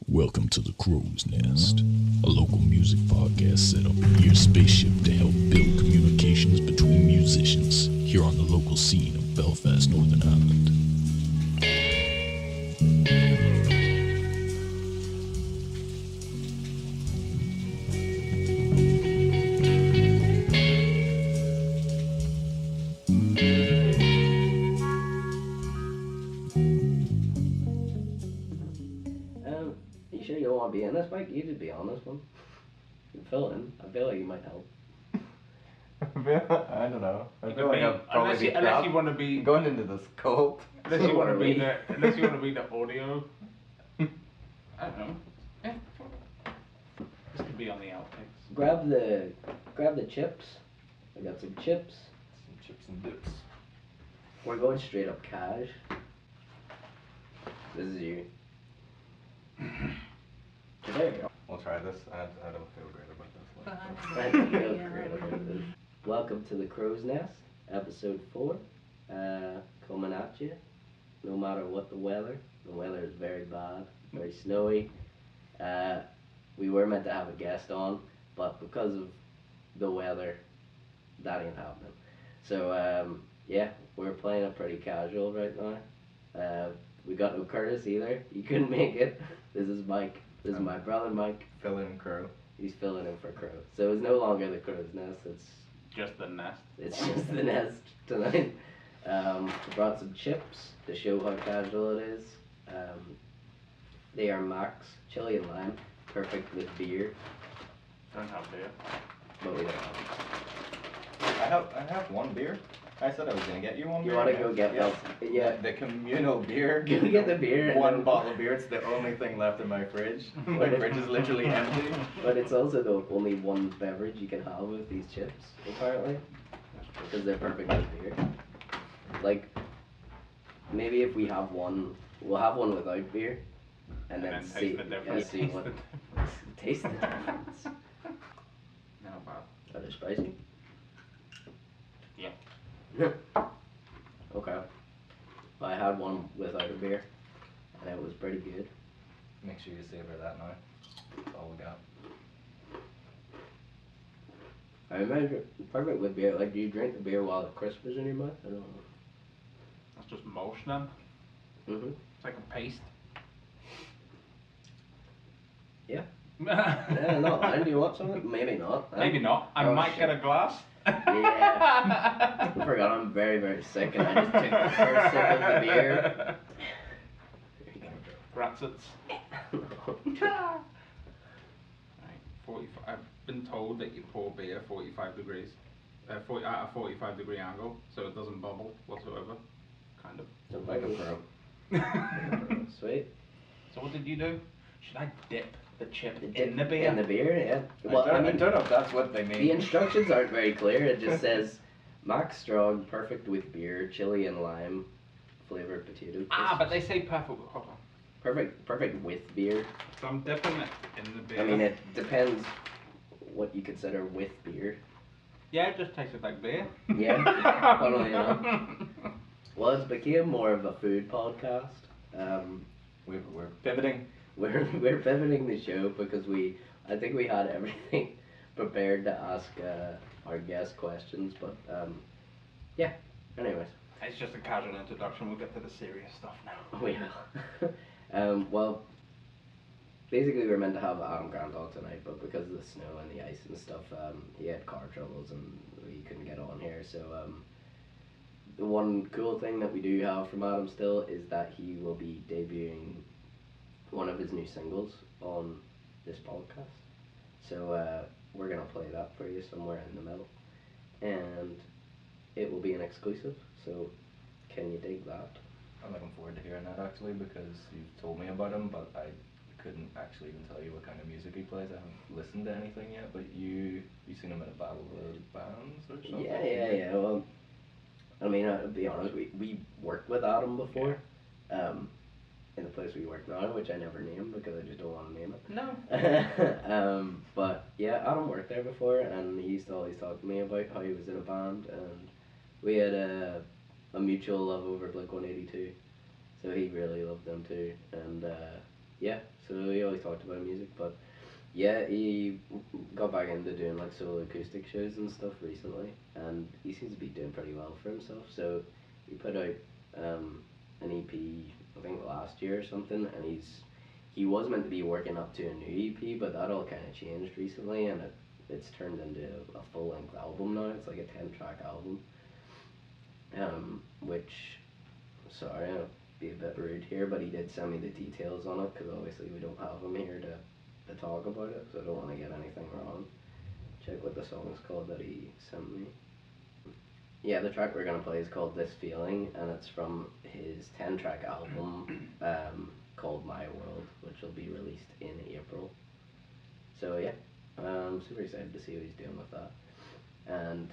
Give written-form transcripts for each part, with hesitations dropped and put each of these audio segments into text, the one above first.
Welcome to the Crow's Nest, a local music podcast set up in your spaceship to help build communications between musicians here on the local scene of Belfast, Northern Ireland. You sure you don't want to be in this, Mike? You just be on this one. You can fill in. I feel like you might help. I don't know. I feel like I'll probably unless be unless you want to be going into this cult. unless you want to be the audio. I don't know. Yeah. This could be on the outtakes. Grab the chips. I got some chips. Some chips and dips. We're going straight up cash. This is you. There you go. We'll try this. I don't feel great about this. I don't feel great about this. Welcome to the Crow's Nest, episode 4. Coming at you. No matter what the weather. The weather is very bad, very snowy. We were meant to have a guest on, but because of the weather, that ain't happening. So yeah, we're playing it pretty casual right now. We got no Curtis either. He couldn't make it. This is Mike. This is my brother Mike. Fill in Crow. He's filling in for Crow. So it's no longer the Crow's Nest. Just the nest. It's just the nest tonight. We brought some chips to show how casual it is. They are Max chili and lime, perfect with beer, Don't have beer. but we don't have I have one beer. I said I was gonna get you one it. You beer. want to go get yeah. that? Yeah. The communal beer. Go get the beer. and One then- bottle of beer. It's the only thing left in my fridge. My fridge is literally empty. But it's also the only one beverage you can have with these chips, apparently, because they're perfect with beer. Like, maybe if we have one, we'll have one without beer, and then taste see, the difference. see what taste the difference. No bad. Are they spicy? Yeah. Okay. I had one without a beer, and it was pretty good. Make sure you savor that now. That's all we got. I imagine perfect with beer. Like, do you drink the beer while the crisp is in your mouth? I don't know. That's just motion then. Mhm. It's like a paste. Yeah. yeah. Yeah, not mine. Do you want something? Maybe not. Maybe not. I Oh, might shit. get a glass. Yeah. I forgot I'm very, very sick, and I just took the first sip of the beer. There you Gratzits. go. Right. 45. I've been told that you pour beer 45 degrees. 40 at a 45-degree angle, so it doesn't bubble whatsoever. Kind of. Sounds Like a pro. Sweet. So what did you do? Should I dip the chip Dip in the beer? In the beer, yeah. Well, I mean, don't know if that's what they mean. the instructions aren't very clear. It just says Max Strong, perfect with beer, chili and lime, flavored potato. But they say perfect. Hold on. perfect with beer. So I'm dipping it in the beer. I mean, it depends what you consider with beer. Yeah, it just tasted like beer. Yeah, funnily enough. Well, it's became more of a food podcast. We're pivoting. We're pivoting the show because I think we had everything prepared to ask our guest questions, but yeah. Anyways, It's just a casual introduction. We'll get to the serious stuff now. we will. Well, basically we were meant to have Adam Grant on tonight, but because of the snow and the ice and stuff, he had car troubles and he couldn't get on here. So the one cool thing that we do have from Adam still is that he will be debuting one of his new singles on this podcast. So we're gonna play that for you somewhere in the middle, and it will be an exclusive. So can you dig that? I'm looking forward to hearing that actually because you've told me about him, but I couldn't actually even tell you what kind of music he plays. I haven't listened to anything yet, but you seen him in a battle of bands or something? Yeah. Well, I mean, to be honest, we worked with Adam before, in the place we work now, which I never named because I just don't want to name it. No. But yeah, Adam worked there before, and he used to always talk to me about how he was in a band, and we had a mutual love over Blink-182, so he really loved them too, and yeah, so he always talked about music. But yeah, he got back into doing like solo acoustic shows and stuff recently, and he seems to be doing pretty well for himself. So he put out an EP, I think last year or something, and he was meant to be working up to a new EP, but that all kind of changed recently, and it's turned into a full length album now. It's like a 10-track album, which, sorry, I'll be a bit rude here, but he did send me the details on it, because obviously we don't have him here to talk about it, so I don't want to get anything wrong. Check what the song is called that he sent me. Yeah, the track we're going to play is called This Feeling, and it's from his 10-track album called My World, which will be released in April. So yeah, I'm super excited to see what he's doing with that. And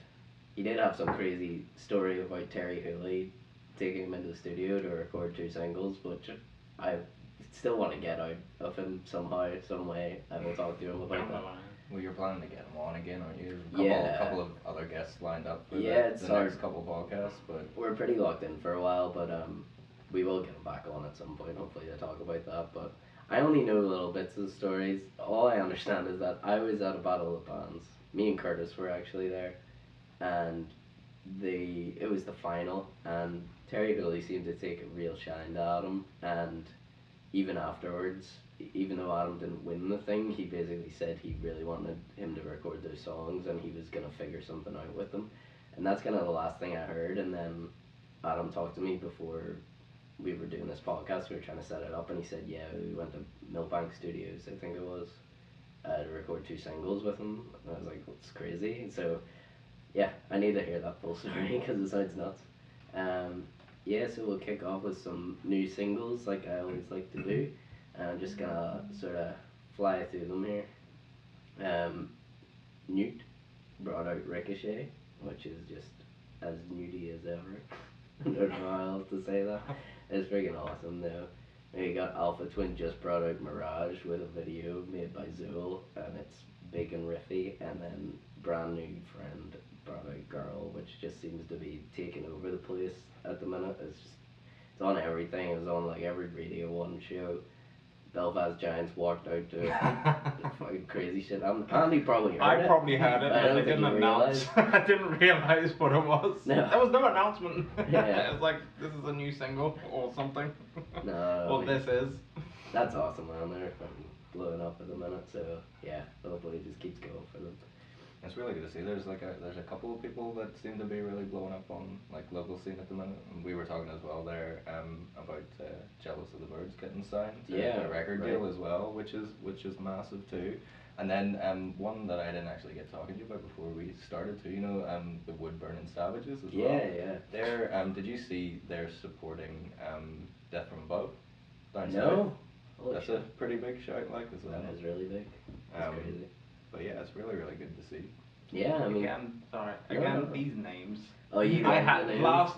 he did have some crazy story about Terry Hooley taking him into the studio to record 2 singles, which I still want to get out of him somehow, some way. I will talk to him about that. Well, you're planning to get him on again, aren't you? A couple of other guests lined up for the next couple of podcasts, but we're pretty locked in for a while, but we will get him back on at some point, hopefully, to talk about that. But I only know little bits of the stories. All I understand is that I was at a battle of bands. Me and Curtis were actually there, and it was the final, and Terry Hooley seemed to take a real shine to Adam, and even afterwards, even though Adam didn't win the thing, he basically said he really wanted him to record those songs, and he was going to figure something out with them. And that's kind of the last thing I heard. And then Adam talked to me before we were doing this podcast. We were trying to set it up, and he said, yeah, we went to Millbank Studios, I think it was, to record 2 singles with him. And I was like, that's crazy. And so yeah, I need to hear that full story because it sounds nuts. Yeah, so we'll kick off with some new singles like I always like to do. And I'm just gonna sort of fly through them here. Newt brought out Ricochet, which is just as nudie as ever. I don't know how else to say that. It's freaking awesome though. We got Alpha Twin just brought out Mirage with a video made by Zool, and it's big and riffy. And then Brand New Friend brought out Girl, which just seems to be taking over the place at the minute. It's on everything. It was on like every Radio 1 show. Belfast Giants walked out to fucking crazy shit. Andy probably heard it. I probably heard it, but I didn't announce. I didn't realise what it was. No. There was no announcement. Yeah. It was like, this is a new single or something. No. Well, this is. That's awesome, man. They're fucking blowing up at the minute, so yeah, hopefully it just keeps going for them. it's really good to see. There's a couple of people that seem to be really blowing up on like local scene at the minute. And we were talking as well there about Jealous of the Birds getting signed to a record deal as well, which is massive too. And then one that I didn't actually get talking to you about before we started too, the Wood Burning Savages as well. Yeah. They're did you see they're supporting Death from Above? No. That's a pretty big shout like as well. That is really big. That's crazy. But yeah, it's really, really good to see. Yeah, I mean... These names. Oh, you I had the names? last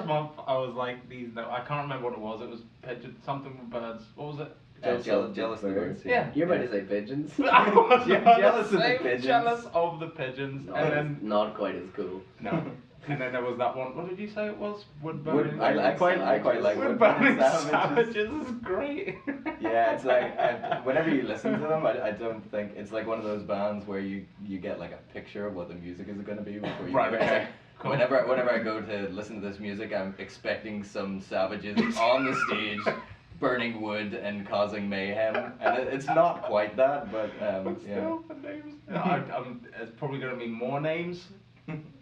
month, I was like, I can't remember what it was. It was pigeon, something with birds. What was it? Jealous of the Birds. Yeah. You're about to say pigeons. I was Jealous of the say pigeons. Jealous of the pigeons. No, and then... not quite as cool. No. And then there was that one. What did you say it was? Wood Burning. Burning. I quite like Wood Burning Savages is great. Yeah, it's like whenever you listen to them, I don't think it's like one of those bands where you get like a picture of what the music is going to be before you. Right. Okay. Cool. Whenever I go to listen to this music, I'm expecting some savages on the stage, burning wood and causing mayhem, and it's not quite that, but But still, the names. It's probably going to be more names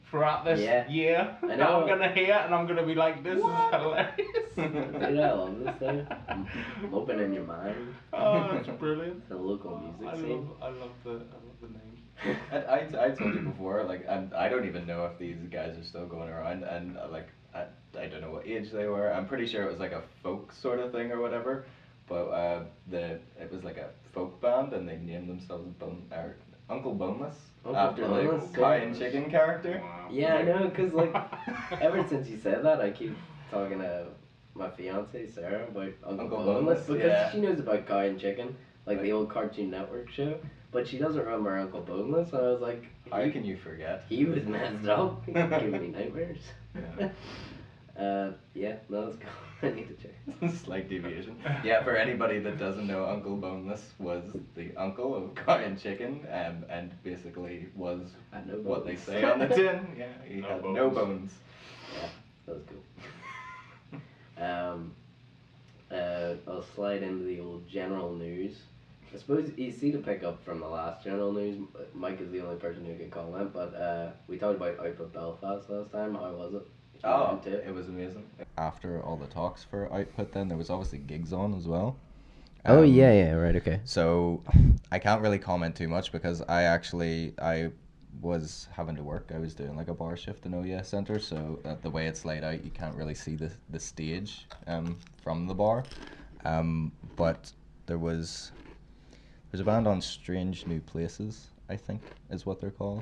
throughout this year I that know. I'm gonna hear, and I'm gonna be like, this is hilarious. Dude, I love this thing. I'm opening your mind. Oh, that's brilliant. The local music scene. I love the names. I told you before, like I don't even know if these guys are still going around, and like I don't know what age they were. I'm pretty sure it was like a folk sort of thing or whatever, but it was like a folk band, and they named themselves Uncle Boneless. After Boneless, the Pie and Chicken character. Wow. Yeah, I know, because like ever since you said that, I keep talking to my fiance Sarah about Uncle Boneless because she knows about Cow and Chicken, like the old Cartoon Network show, but she doesn't remember Uncle Boneless. And I was like, how can you forget? He was messed up. He was giving me nightmares. Yeah. Yeah, no, let's go. I need to check. Slight deviation. Yeah, for anybody that doesn't know, Uncle Boneless was the uncle of Guy and Chicken, and basically was Had no what they bones. say on the tin. Yeah, he No had bones. no bones. Yeah, that was cool. I'll slide into the old general news. I suppose you see to pick up from the last general news. Mike is the only person who can comment, but we talked about Output Belfast last time. How was it? You went to it? It was amazing. After all the talks for Output, then there was obviously gigs on as well. Oh yeah, right, okay. So I can't really comment too much because I was having to work. I was doing like a bar shift in OES Centre, so the way it's laid out, you can't really see the stage from the bar. But there's a band on Strange New Places, I think is what they're called.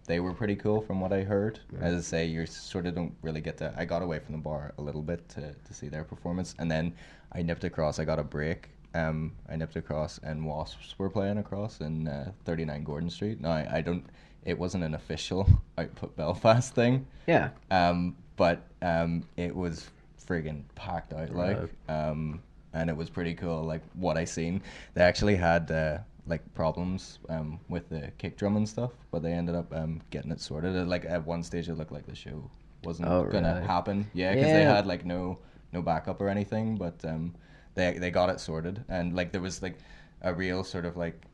They were pretty cool from what I heard. As I say, you sort of don't really get to... I got away from the bar a little bit to see their performance, and then I nipped across. I got a break. I nipped across, and Wasps were playing across in 39 Gordon Street. Now, I don't... It wasn't an official Output Belfast thing. Yeah. But it was friggin' packed out, like. Right. And it was pretty cool, like, what I seen. They actually had... like problems with the kick drum and stuff, but they ended up getting it sorted. Like at one stage, it looked like the show wasn't gonna happen. Yeah, because they had like no backup or anything, but they got it sorted, and like there was like a real sort of like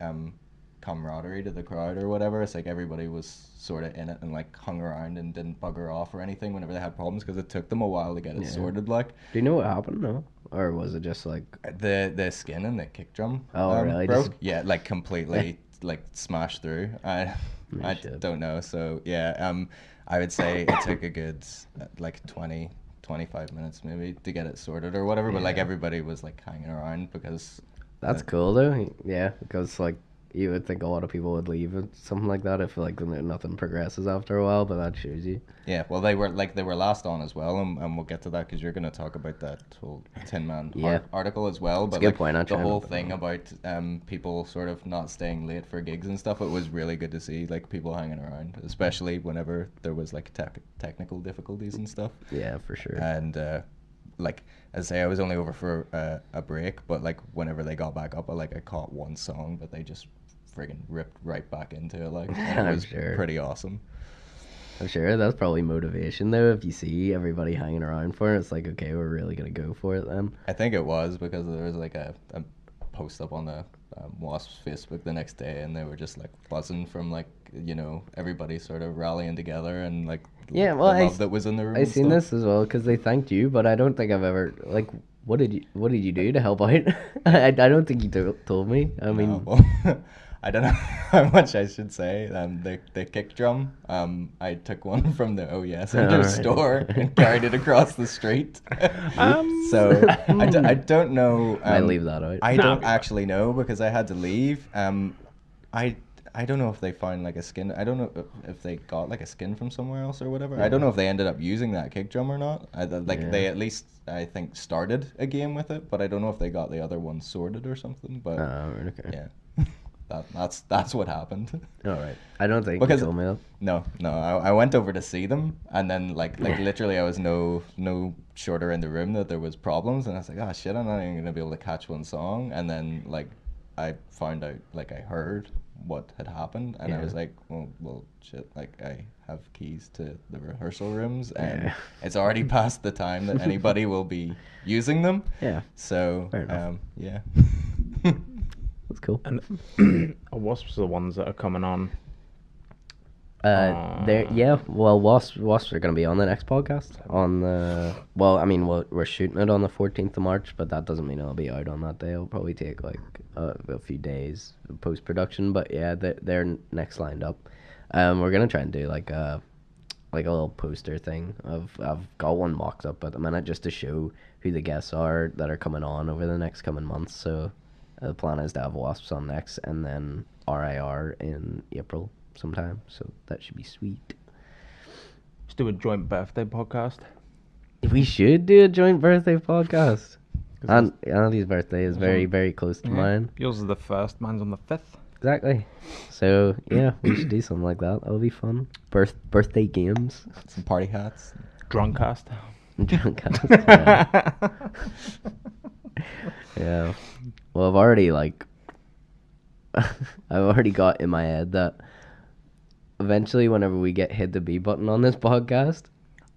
camaraderie to the crowd or whatever. It's like everybody was sort of in it and like hung around and didn't bugger off or anything whenever they had problems, because it took them a while to get it sorted. Like, do you know what happened? No, or was it just like the skin and the kick drum? Really? Broke? Yeah, like completely like smashed through. I don't know. So yeah, I would say it took a good like 25 minutes maybe to get it sorted or whatever. But like everybody was like hanging around because that's cool though. Yeah, because like you would think a lot of people would leave and something like that if like nothing progresses after a while, but that shows you. Yeah, well they were last on as well, and we'll get to that because you're going to talk about that whole Tin Man article as well. But good point, the whole thing about people sort of not staying late for gigs and stuff, it was really good to see like people hanging around, especially whenever there was like technical difficulties and stuff. Yeah, for sure. And like as I say, I was only over for a break, but like whenever they got back up, I caught one song, but they just friggin' ripped right back into it, like, and it was pretty awesome. I'm sure that's probably motivation though. If you see everybody hanging around for it, it's like, okay, we're really gonna go for it then. I think it was because there was like a post up on the Wasps Facebook the next day, and they were just like buzzing from like, you know, everybody sort of rallying together and like the love that was in the room. I seen this as well because they thanked you, but I don't think I've ever like. What did you do to help out? I don't think you told me. I mean, no, well, I don't know how much I should say. The kick drum, I took one from the OES store and carried it across the street. So I don't know. I leave that out. I don't actually know because I had to leave. I don't know if they found like a skin. I don't know if they got like a skin from somewhere else or whatever. I don't know if they ended up using that kick drum or not. They at least I think started a game with it, but I don't know if they got the other one sorted or something. But yeah. That's what happened. All right. I don't think because you told me. No. I went over to see them, and then like literally I was no shorter in the room that there was problems, and I was like, oh shit, I'm not even gonna be able to catch one song. And then like I found out, like I heard what had happened, and I was like, well shit, like I have keys to the rehearsal rooms, and it's already past the time that anybody will be using them. Yeah. So yeah. That's cool. And Wasps are the ones that are coming on. Well, Wasps are going to be on the next podcast. We're shooting it on the 14th of March, but that doesn't mean it'll be out on that day. It'll probably take like a few days of post production. But yeah, they're next lined up. We're gonna try and do like a little poster thing. I've got one mocked up at the minute just to show who the guests are that are coming on over the next coming months. So the plan is to have Wasps on next, and then RIR in April sometime. So that should be sweet. Let's do a joint birthday podcast. We should do a joint birthday podcast. And Andy's birthday is very, very close to mine. Yours is the 1st, mine's on the 5th. Exactly. So yeah, we should do something like that. That'll be fun. Birthday games. Some party hats. Drunkcast. Drunkcast. Yeah. Yeah. Well, I've already I've already got in my head that eventually, whenever we hit the B button on this podcast,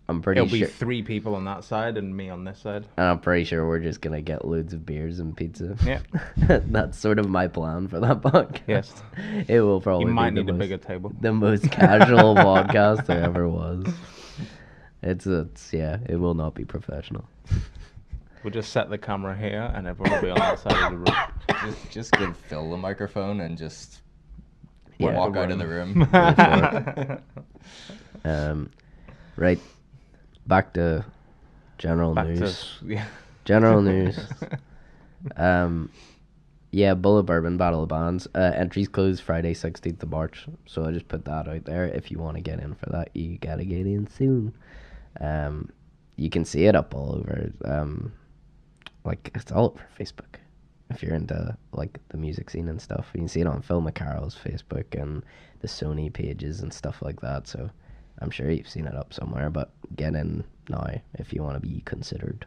I'm pretty It'll be sure, 3 people on that side and me on this side. and I'm pretty sure we're just gonna get loads of beers and pizza. Yeah. That's sort of my plan for that podcast. Yes. It will probably You might be need a bigger table. the most casual podcast there ever was. It's yeah, it will not be professional. We'll just set the camera here and everyone will be on that side of the room. Just give Phil the microphone and just Yeah. walk out of the room. Right, back to general Back news. to yeah. General news. Yeah, Bullet Bourbon Battle of Bands. Entries close Friday, 16th of March. So I just put that out there. If you want to get in for that, you gotta get in soon. You can see it up all over. It's all over Facebook. If you're into the music scene and stuff, you can see it on Phil McCarroll's Facebook and the Sony pages and stuff like that. So I'm sure you've seen it up somewhere. But get in now if you want to be considered.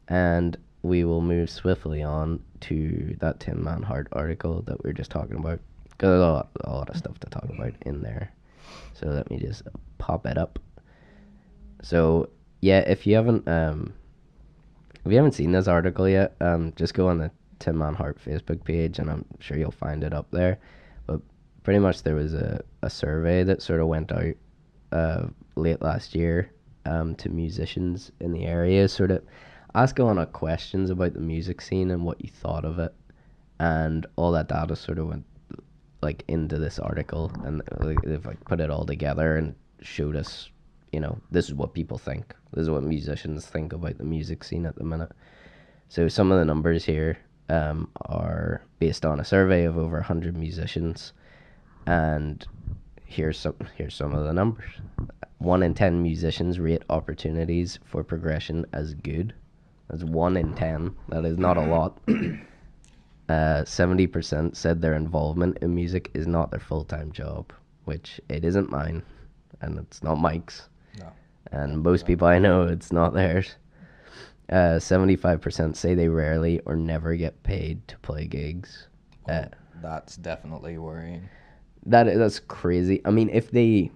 And we will move swiftly on to that Tin Man Heart article that we were just talking about. Because there's a lot of stuff to talk about in there. So let me just pop it up. So yeah, if you haven't seen this article yet, just go on the Tin Man Heart Facebook page, and I'm sure you'll find it up there. But pretty much there was a survey that sort of went out late last year to musicians in the area, sort of asking a lot of questions about the music scene and what you thought of it, and all that data sort of went into this article, and they've put it all together and showed us, this is what people think. This is what musicians think about the music scene at the minute. So some of the numbers here are based on a survey of over 100 musicians, and here's some of the numbers. 1 in 10 musicians rate opportunities for progression as good. That's 1 in 10. That is not a lot. 70% said their involvement in music is not their full-time job, which it isn't mine, and it's not Mike's. No. And most people I know, it's not theirs. 75% say they rarely or never get paid to play gigs. Well, that's definitely worrying. That's crazy. I mean, if they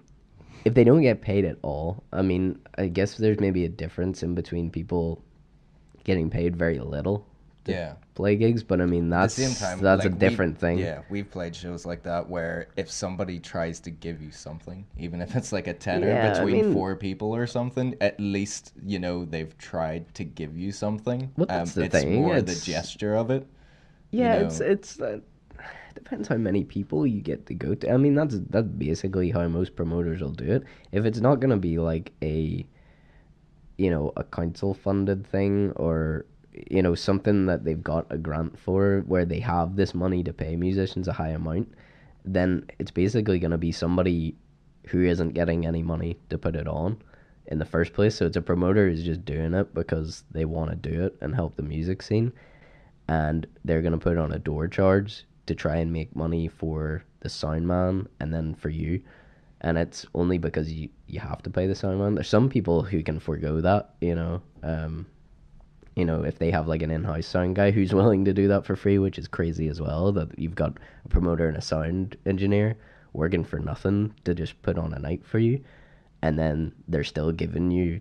don't get paid at all, I mean, I guess there's maybe a difference in between people getting paid very little to play gigs, but I mean that's at the same time, that's a different thing. Yeah, we've played shows like that where if somebody tries to give you something, even if it's like a tenner between 4 people or something, at least they've tried to give you something. Well, that's the it's thing. more the gesture of it. Yeah, it's depends how many people you get to go to. I mean, that's basically how most promoters will do it. If it's not gonna be like a council funded thing, or something that they've got a grant for where they have this money to pay musicians a high amount, then it's basically going to be somebody who isn't getting any money to put it on in the first place. So it's a promoter who's just doing it because they want to do it and help the music scene, and they're going to put on a door charge to try and make money for the sound man and then for you. And it's only because you have to pay the sound man. There's some people who can forego that, if they have an in-house sound guy who's willing to do that for free, which is crazy as well, that you've got a promoter and a sound engineer working for nothing to just put on a night for you, and then they're still giving you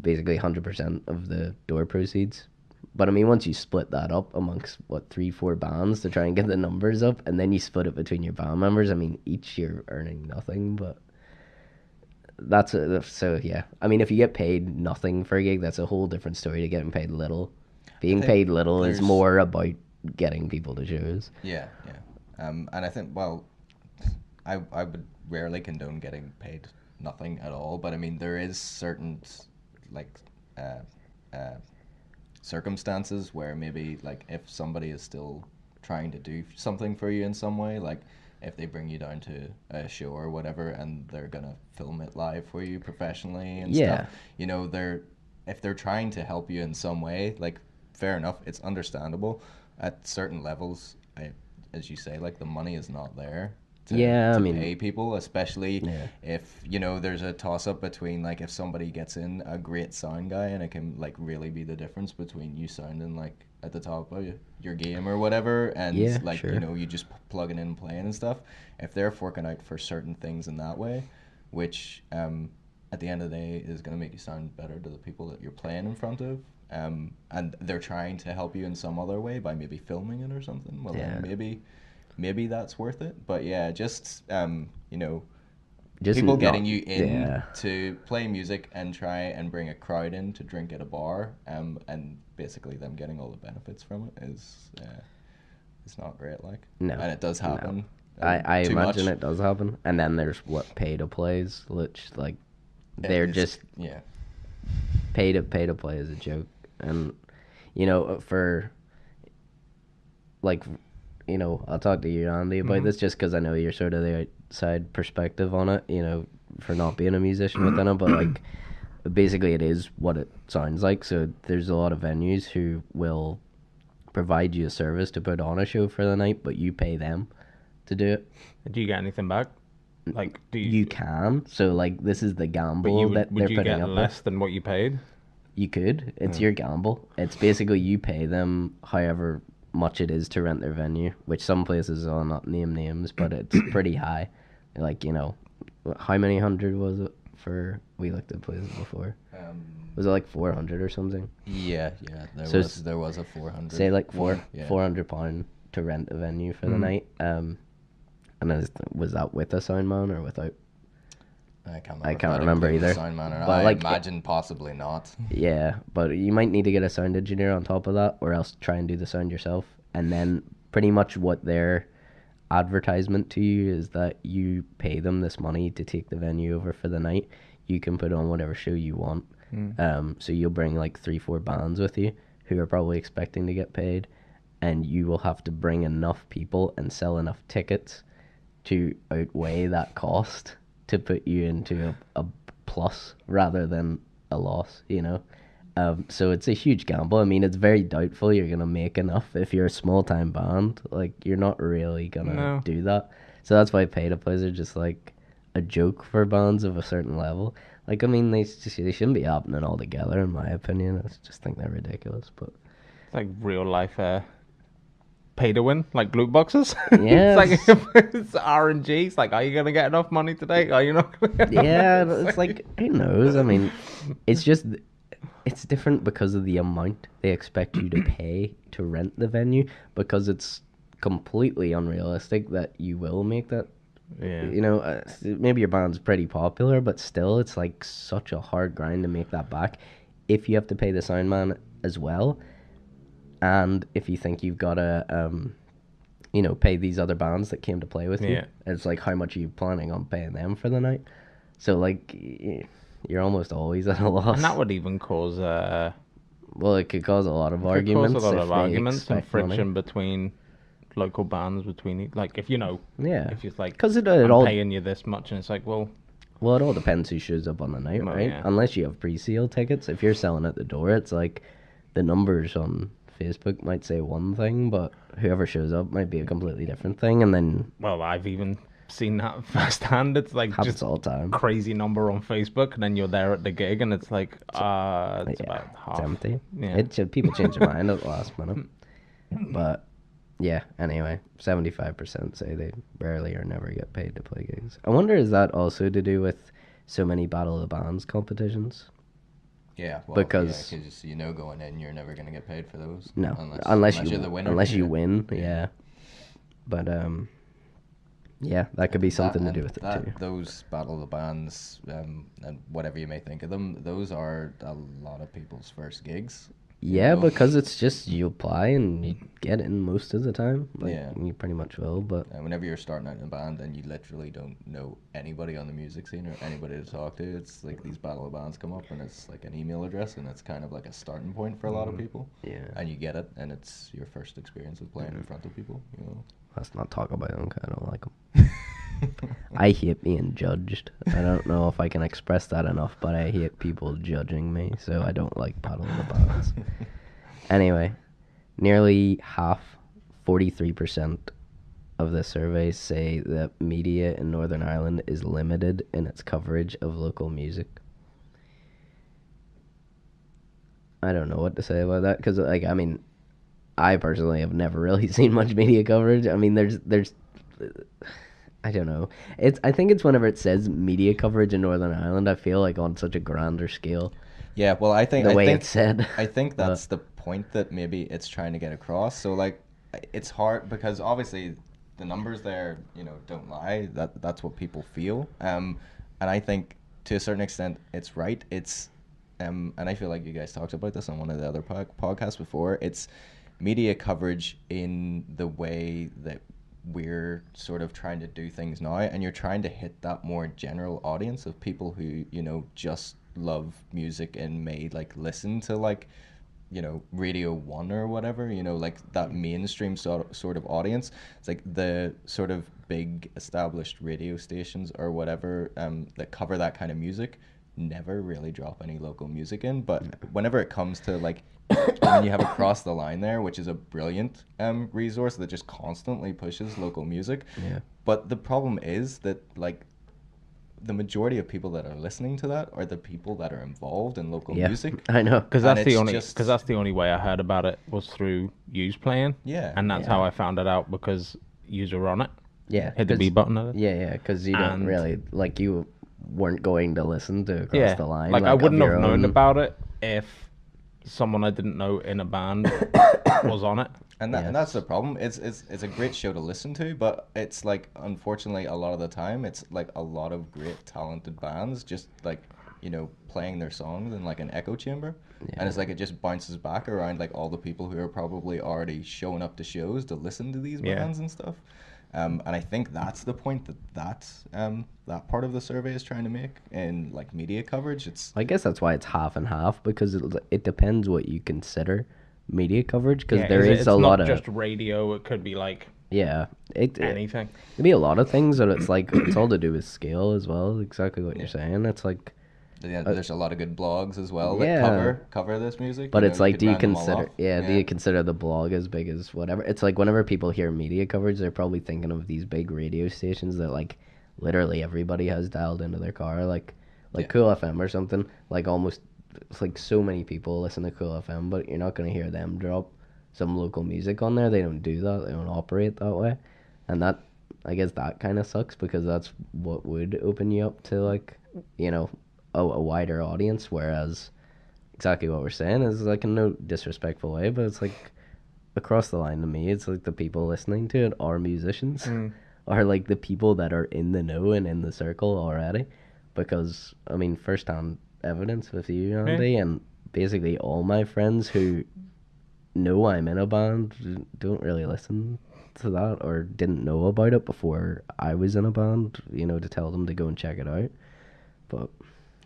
basically 100% of the door proceeds. But I mean, once you split that up amongst 3-4 bands to try and get the numbers up, and then you split it between your band members, I mean, each you're earning nothing, but so yeah. I mean, if you get paid nothing for a gig, that's a whole different story to getting paid little. Being paid little is more about getting people to shows. Yeah. And I think, I would rarely condone getting paid nothing at all, but I mean, there is certain circumstances where maybe if somebody is still trying to do something for you in some way, if they bring you down to a show or whatever and they're gonna film it live for you professionally and stuff, if they're trying to help you in some way, fair enough, it's understandable. At certain levels, as you say, the money is not there to pay people, especially if, you know, there's a toss-up between, like, if somebody gets in a great sound guy and it can, like, really be the difference between you sounding, like, at the top of your game or whatever, and, you know, you just plugging in and playing and stuff. If they're forking out for certain things in that way, which at the end of the day is going to make you sound better to the people that you're playing in front of, and they're trying to help you in some other way by maybe filming it or something, well, then maybe that's worth it. But yeah, just you know, just people getting you in to play music and try and bring a crowd in to drink at a bar, and basically them getting all the benefits from it is it's not great, like. No, and it does happen. No. I imagine it does happen. And then there's pay to plays, which, like, they're just pay to play is a joke. And, you know, for, like, you know, I'll talk to you, Andy, about this, just because I know you're sort of the outside perspective on it, you know, for not being a musician within it, but, like, basically it is what it sounds like. So there's a lot of venues who will provide you a service to put on a show for the night, but you pay them to do it. Do you get anything back? Like, do you can. So, like, this is the gamble that they're putting up. Would you get less than what you paid? You could. It's your gamble. It's basically you pay them however much it is to rent their venue, which some places, I'll not name names, but it's pretty high. Like, you know, how many hundred was it for, we looked at places before? Was it like 400 or something? Yeah, there was a 400. Say like £400 to rent a venue for the night. And was that with a sound man or without? I can't remember either. Sound man, or I imagine possibly not. Yeah, but you might need to get a sound engineer on top of that, or else try and do the sound yourself. And then pretty much what their advertisement to you is that you pay them this money to take the venue over for the night. You can put on whatever show you want. So you'll bring like 3-4 bands with you who are probably expecting to get paid, and you will have to bring enough people and sell enough tickets to outweigh that cost to put you into a plus rather than a loss, you know. So it's a huge gamble. I mean, it's very doubtful you're going to make enough if you're a small-time band. Like, you're not really going to do that. So that's why pay-to-plays are just, like, a joke for bands of a certain level. Like, I mean, they shouldn't be happening all together, in my opinion. I just think they're ridiculous, but... It's like real-life pay to win, like loot boxes. Yeah, it's like it's RNG. It's like, are you gonna get enough money today? Are you not gonna get it's like, who knows? I mean, it's different because of the amount they expect you to pay to rent the venue, because it's completely unrealistic that you will make that. You know, maybe your band's pretty popular, but still, it's like such a hard grind to make that back if you have to pay the sound man as well. And if you think you've got to, you know, pay these other bands that came to play with you, it's like, how much are you planning on paying them for the night? So, like, you're almost always at a loss. And that would even cause... well, it could cause a lot of arguments. Cause a lot of arguments and friction between local bands, between... Like, if you know... Yeah. If you're like, Cause I'm paying you this much, and it's like, well... Well, it all depends who shows up on the night, right? Yeah. Unless you have pre-sale tickets. If you're selling at the door, it's like the numbers on Facebook might say one thing, but whoever shows up might be a completely different thing, and then... Well, I've even seen that firsthand. It's like just all the time. Crazy number on Facebook, and then you're there at the gig, and it's like, it's about half. It's empty. Yeah. People change their mind at the last minute. But, yeah, anyway, 75% say they rarely or never get paid to play gigs. I wonder, is that also to do with so many Battle of the Bands competitions? Yeah, well, because you know, going in, you're never going to get paid for those. No, unless you're the winner. Unless you win, yeah. But yeah, that could be something to do with it too. Those Battle of the Bands, and whatever you may think of them, those are a lot of people's first gigs. Yeah, because it's just you apply and you get in most of the time. Like, you pretty much will, but... And whenever you're starting out in a band and you literally don't know anybody on the music scene or anybody to talk to, it's like these Battle of Bands come up and it's like an email address, and it's kind of like a starting point for a lot of people. Yeah. And you get it, and it's your first experience of playing in front of people, you know. Let's not talk about them, because I don't like them. I hate being judged. I don't know if I can express that enough, but I hate people judging me, so I don't like Battle of the Bands. Anyway, nearly half, 43%, of the survey say that media in Northern Ireland is limited in its coverage of local music. I don't know what to say about that, because, like, I mean, I personally have never really seen much media coverage. I mean, there's I don't know. I think it's whenever it says media coverage in Northern Ireland, I feel like on such a grander scale. Yeah, well, I think it's said. I think that's the point that maybe it's trying to get across. So like, it's hard because obviously the numbers there, don't lie. That's what people feel. And I think to a certain extent it's right. It's and I feel like you guys talked about this on one of the other podcasts before. It's media coverage in the way that we're sort of trying to do things now, and you're trying to hit that more general audience of people who just love music and may like listen to like Radio 1 or whatever, like that mainstream sort of audience. It's like the sort of big established radio stations or whatever that cover that kind of music never really drop any local music in. But whenever it comes to like when you have Across the Line there, which is a brilliant resource that just constantly pushes local music. Yeah. But the problem is that like the majority of people that are listening to that are the people that are involved in local music. I know, because that's the only way I heard about it was through yous playing. Yeah, and that's how I found it out, because yous were on it. Yeah, hit the B button of it. Yeah, because you don't really like you weren't going to listen to Across the Line. Like I wouldn't have known about it if someone I didn't know in a band was on it. And that's the problem. It's a great show to listen to, but it's like, unfortunately, a lot of the time it's like a lot of great talented bands just like playing their songs in like an echo chamber, and it's like it just bounces back around like all the people who are probably already showing up to shows to listen to these bands and stuff. And I think that's the point that part of the survey is trying to make in like media coverage. I guess that's why it's half and half, because it depends what you consider media coverage, because it's a lot of... It's not just radio, it could be like anything. It could be a lot of things, but it's like it's all to do with scale as well, exactly what you're saying. It's like there's a lot of good blogs as well that cover this music. But it's like, do you consider the blog as big as whatever? It's like whenever people hear media coverage, they're probably thinking of these big radio stations that like literally everybody has dialed into their car, like Cool FM or something. Like almost, it's like so many people listen to Cool FM, but you're not going to hear them drop some local music on there. They don't do that. They don't operate that way. And that, I guess that kind of sucks, because that's what would open you up to like, a wider audience. Whereas exactly what we're saying is like in no disrespectful way, but it's like Across the Line to me, it's like the people listening to it are musicians, are like the people that are in the know and in the circle already. Because, I mean, first-hand evidence with you, Andy, and basically all my friends who know I'm in a band don't really listen to that, or didn't know about it before I was in a band, to tell them to go and check it out. But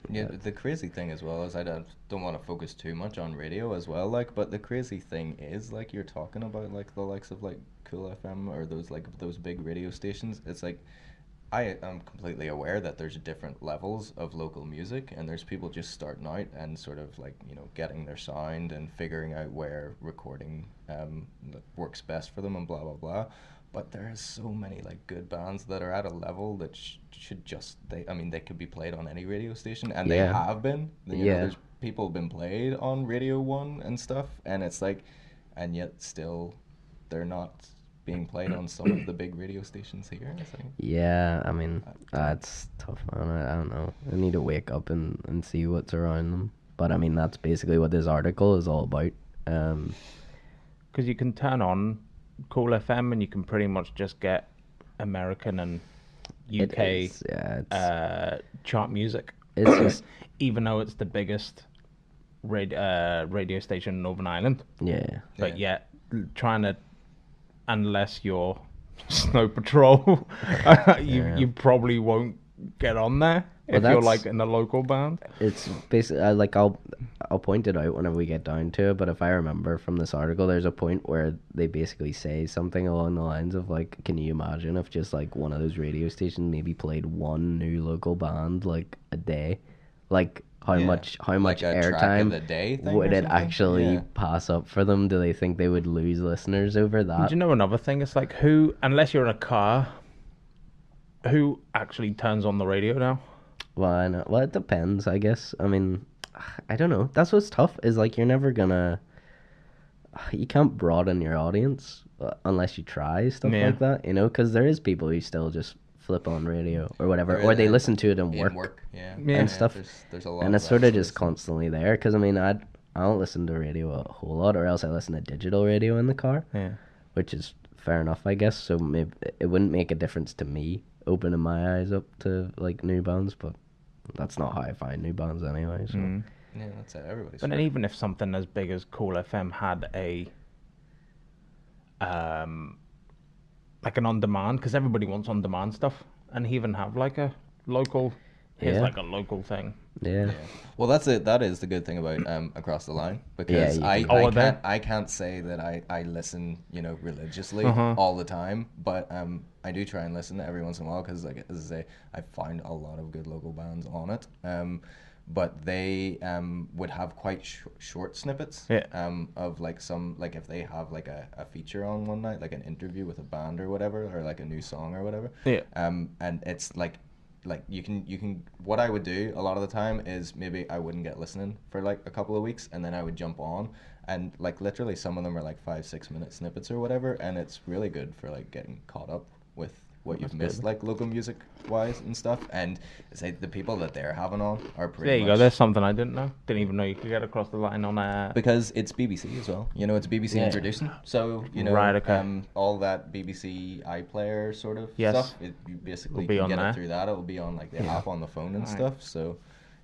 the crazy thing as well is I don't want to focus too much on radio as well, like, but the crazy thing is like you're talking about like the likes of like Cool FM or those big radio stations. It's like I am completely aware that there's different levels of local music, and there's people just starting out and sort of like, getting their sound and figuring out where recording works best for them and blah, blah, blah. But there is so many like good bands that are at a level that should just, they could be played on any radio station, and they have been. There's people have been played on Radio 1 and stuff, and it's like, and yet still they're not being played on some of the big radio stations here. Yeah, I mean, that's tough, man. I don't know. I need to wake up and see what's around them. But I mean, that's basically what this article is all about. Because you can turn on Cool FM and you can pretty much just get American and UK chart music. It's just, even though it's the biggest radio station in Northern Ireland. Yeah. But yet, trying to, unless you're Snow Patrol, you probably won't get on there if you're like in a local band. It's basically I'll point it out whenever we get down to it, but if I remember from this article, there's a point where they basically say something along the lines of like, can you imagine if just like one of those radio stations maybe played one new local band like a day, like how much airtime would it actually pass up for them? Do they think they would lose listeners over that? Do you know another thing? It's like, who, unless you're in a car, who actually turns on the radio now? Well, I know. Well, it depends, I guess. I mean, I don't know. That's what's tough, is like you're never gonna, you can't broaden your audience unless you try stuff like that, you know, because there is people who still just flip on radio or whatever, or they listen to it in work. And stuff. There's a lot, and it's sort of just constantly there, because I mean, I don't listen to radio a whole lot, or else I listen to digital radio in the car, which is fair enough, I guess. So maybe it wouldn't make a difference to me opening my eyes up to like new bands, but that's not how I find new bands anyway. So yeah, that's it. Everybody's. But then even if something as big as Cool FM had a like an on-demand, because everybody wants on-demand stuff, and even have like a local, here's like a local thing. Well, that's it. That is the good thing about Across the Line, because I can't say that I listen, you know, religiously all the time, but I do try and listen every once in a while, because, like, as I say, I find a lot of good local bands on it. But they would have quite short snippets of like some, like if they have like a feature on one night, like an interview with a band or whatever, or like a new song or whatever. And it's like you can what I would do a lot of the time is maybe I wouldn't get listening for like a couple of weeks, and then I would jump on, and like literally some of them are like 5-6 minute snippets or whatever, and it's really good for like getting caught up with what you've missed, like local music wise and stuff. And say the people that they're having on are pretty there you go, there's something I didn't know, didn't even know you could get Across the Line on because it's BBC as well, you know, it's BBC introducing, so you know, all that BBC iPlayer sort of stuff, you basically can get it through that. It will be on like the app on the phone and stuff, so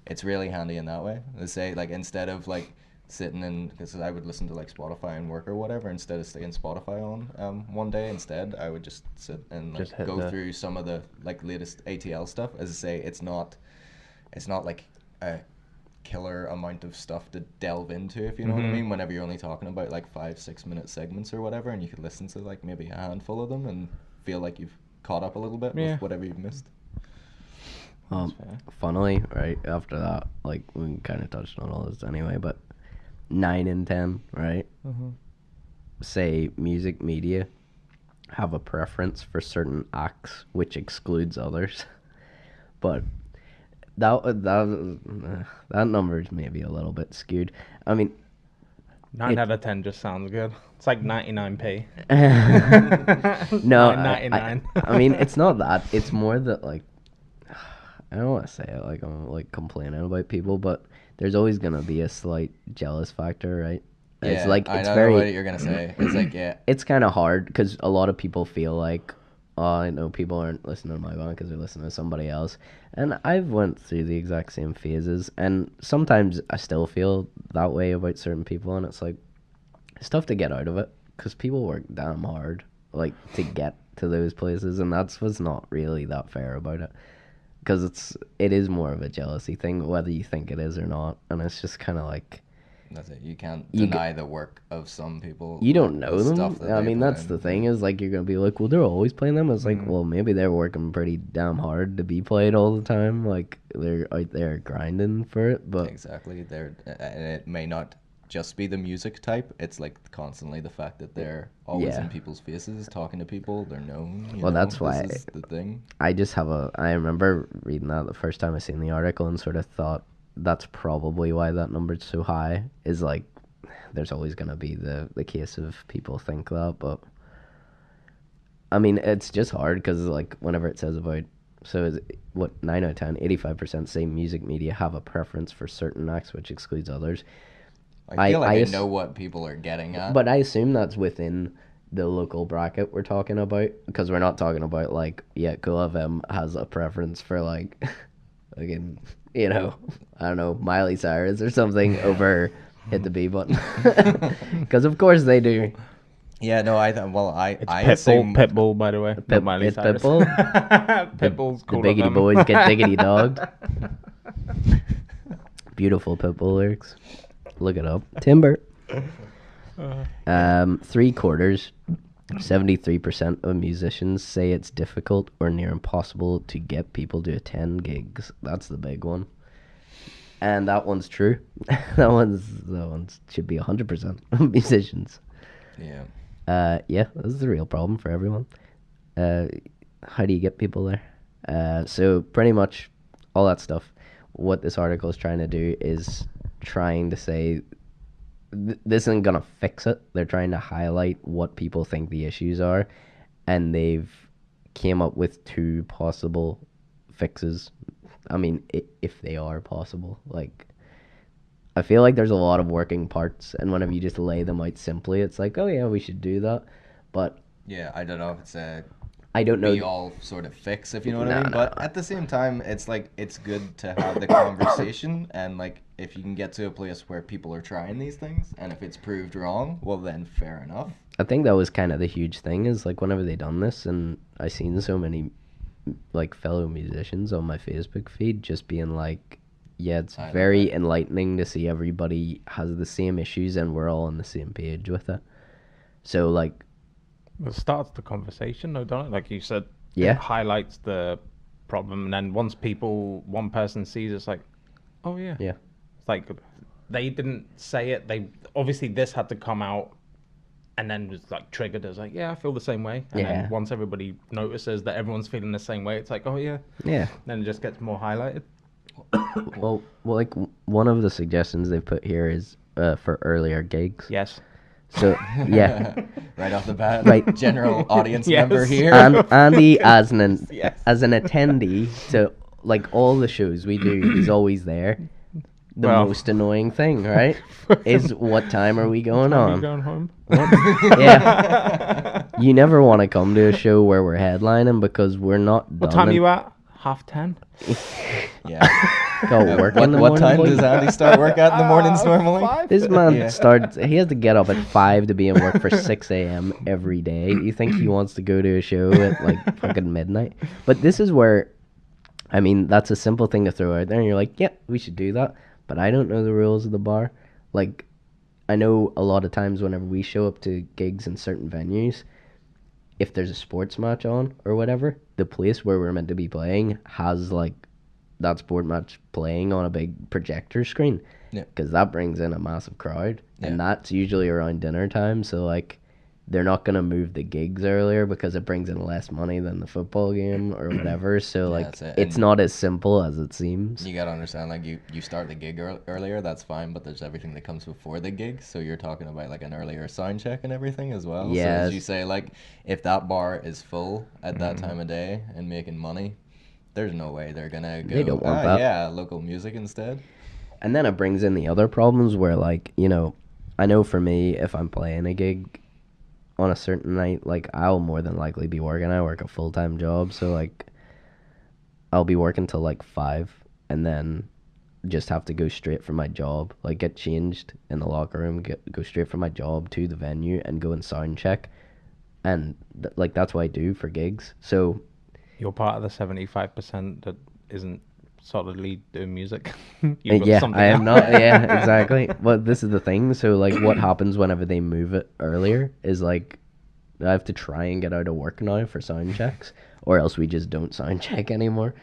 it's really handy in that way. Let's say, like, instead of like sitting in, because I would listen to like Spotify and work or whatever, instead of staying Spotify on one day, instead I would just sit and like go through some of the like latest ATL stuff. As I say, it's not like a killer amount of stuff to delve into, if you know what I mean, whenever you're only talking about like 5-6 minute segments or whatever, and you could listen to like maybe a handful of them and feel like you've caught up a little bit with whatever you've missed. Funnily, right after that, like we kind of touched on all this anyway, but 9 in 10, right? Say music media have a preference for certain acts which excludes others, but that number is maybe a little bit skewed. I mean, 9 out of 10 just sounds good. It's like 99p. No, 99. I mean, it's not that. It's more that, like, I don't want to say it like I'm like complaining about people, but there's always gonna be a slight jealous factor, right? Yeah, it's like I know what you're gonna say. It's like it's kind of hard, because a lot of people feel like, oh, I know people aren't listening to my band because they're listening to somebody else, and I've went through the exact same phases, and sometimes I still feel that way about certain people, and it's like it's tough to get out of it, because people work damn hard like to get to those places, and that's what's not really that fair about it. Because it is more of a jealousy thing, whether you think it is or not, and it's just kind of like, that's it. You can't deny the work of some people. You don't know them. I mean, that's the thing, is like you're gonna be like, well, they're always playing them. It's like, well, maybe they're working pretty damn hard to be played all the time. Like they're out there grinding for it. But exactly, it may not just be the music type. It's like constantly the fact that they're always in people's faces, talking to people. They're known. Well, that's why this is the thing. I just have I remember reading that the first time I seen the article, and sort of thought that's probably why that number's so high. Is like there's always gonna be the case of people think that, but I mean, it's just hard, because like whenever it says about, so is it, what, 9 out of 10, 85% say music media have a preference for certain acts which excludes others. I feel like I know what people are getting at. But I assume that's within the local bracket we're talking about, because we're not talking about like, Cool FM has a preference for like, again, you know, I don't know, Miley Cyrus or something over Hit the B button. Because of course they do. Yeah, no, I assume Pitbull, by the way. It's Pitbull. Pitbull's Cool The Biggity Boys get diggity dogged. Beautiful Pitbull lyrics. Look it up. Timber. 3/4, 73% of musicians say it's difficult or near impossible to get people to attend gigs. That's the big one. And that one's true. that one's should be 100% musicians. Yeah. Yeah, this is a real problem for everyone. How do you get people there? So pretty much all that stuff. What this article is trying to do is trying to say this isn't gonna fix it. They're trying to highlight what people think the issues are, and they've came up with 2 possible fixes. I mean, if they are possible, like, I feel like there's a lot of working parts, and whenever you just lay them out simply, it's like, oh yeah, we should do that. But yeah, I don't know if it's a I don't know be all sort of fix, if you know what I mean. But at the same time, it's like it's good to have the conversation, and like if you can get to a place where people are trying these things, and if it's proved wrong, well then fair enough. I think that was kind of the huge thing is like whenever they done this, and I seen so many like fellow musicians on my Facebook feed just being like, yeah, it's very enlightening to see everybody has the same issues and we're all on the same page with it. So like, it starts the conversation, though, don't it? Like you said, yeah, it highlights the problem, and then once one person sees, it's like, oh yeah, yeah. It's like they didn't say it. They obviously this had to come out, and then was like triggered as like, yeah, I feel the same way. And then once everybody notices that everyone's feeling the same way, it's like, oh yeah, yeah. Then it just gets more highlighted. well, like one of the suggestions they put here is for earlier gigs. Yes. So yeah, right off the bat, right. General audience Yes. member here. And Andy, as an Yes. as an attendee to like all the shows we do, he's always there. The most annoying thing, right, is what time are we going on? Are you going home? Yeah. You never want to come to a show where we're headlining because we're not done. What time are you at? 10:30? Yeah. Go work in the What morning, time boy? does Andy start work at in the mornings normally? 5? This man Yeah. starts. He has to get up at 5 to be in work for 6 a.m. every day. You think he wants to go to a show at like fucking midnight? But this is where, I mean, that's a simple thing to throw out there, and you're like, yeah, we should do that. But I don't know the rules of the bar. Like, I know a lot of times whenever we show up to gigs in certain venues, if there's a sports match on or whatever, the place where we're meant to be playing has like that sport match playing on a big projector screen. Yeah. Because that brings in a massive crowd. Yeah. And that's usually around dinner time. So like, they're not going to move the gigs earlier because it brings in less money than the football game or whatever. So Yeah, like, that's it. it's And not as simple as it seems. You gotta understand, like you start the gig earlier, that's fine, but there's everything that comes before the gig. So you're talking about like an earlier sound check and everything as well. Yes. So as you say, like if that bar is full at that time of day and making money, there's no way they're gonna go. They don't want that. Yeah, local music instead. And then it brings in the other problems where, like, you know, I know for me, if I'm playing a gig on a certain night, like, I'll more than likely be working. I work a full-time job, so, like, I'll be working till, like, 5, and then just have to go straight from my job, like, get changed in the locker room, go straight from my job to the venue, and go and sound check. And, like, that's what I do for gigs. So You're part of the 75% that isn't solidly doing music. You've got yeah, something I am else. not. Yeah, exactly. But this is the thing. So, like, what happens whenever they move it earlier is like I have to try and get out of work now for sound checks, or else we just don't sound check anymore.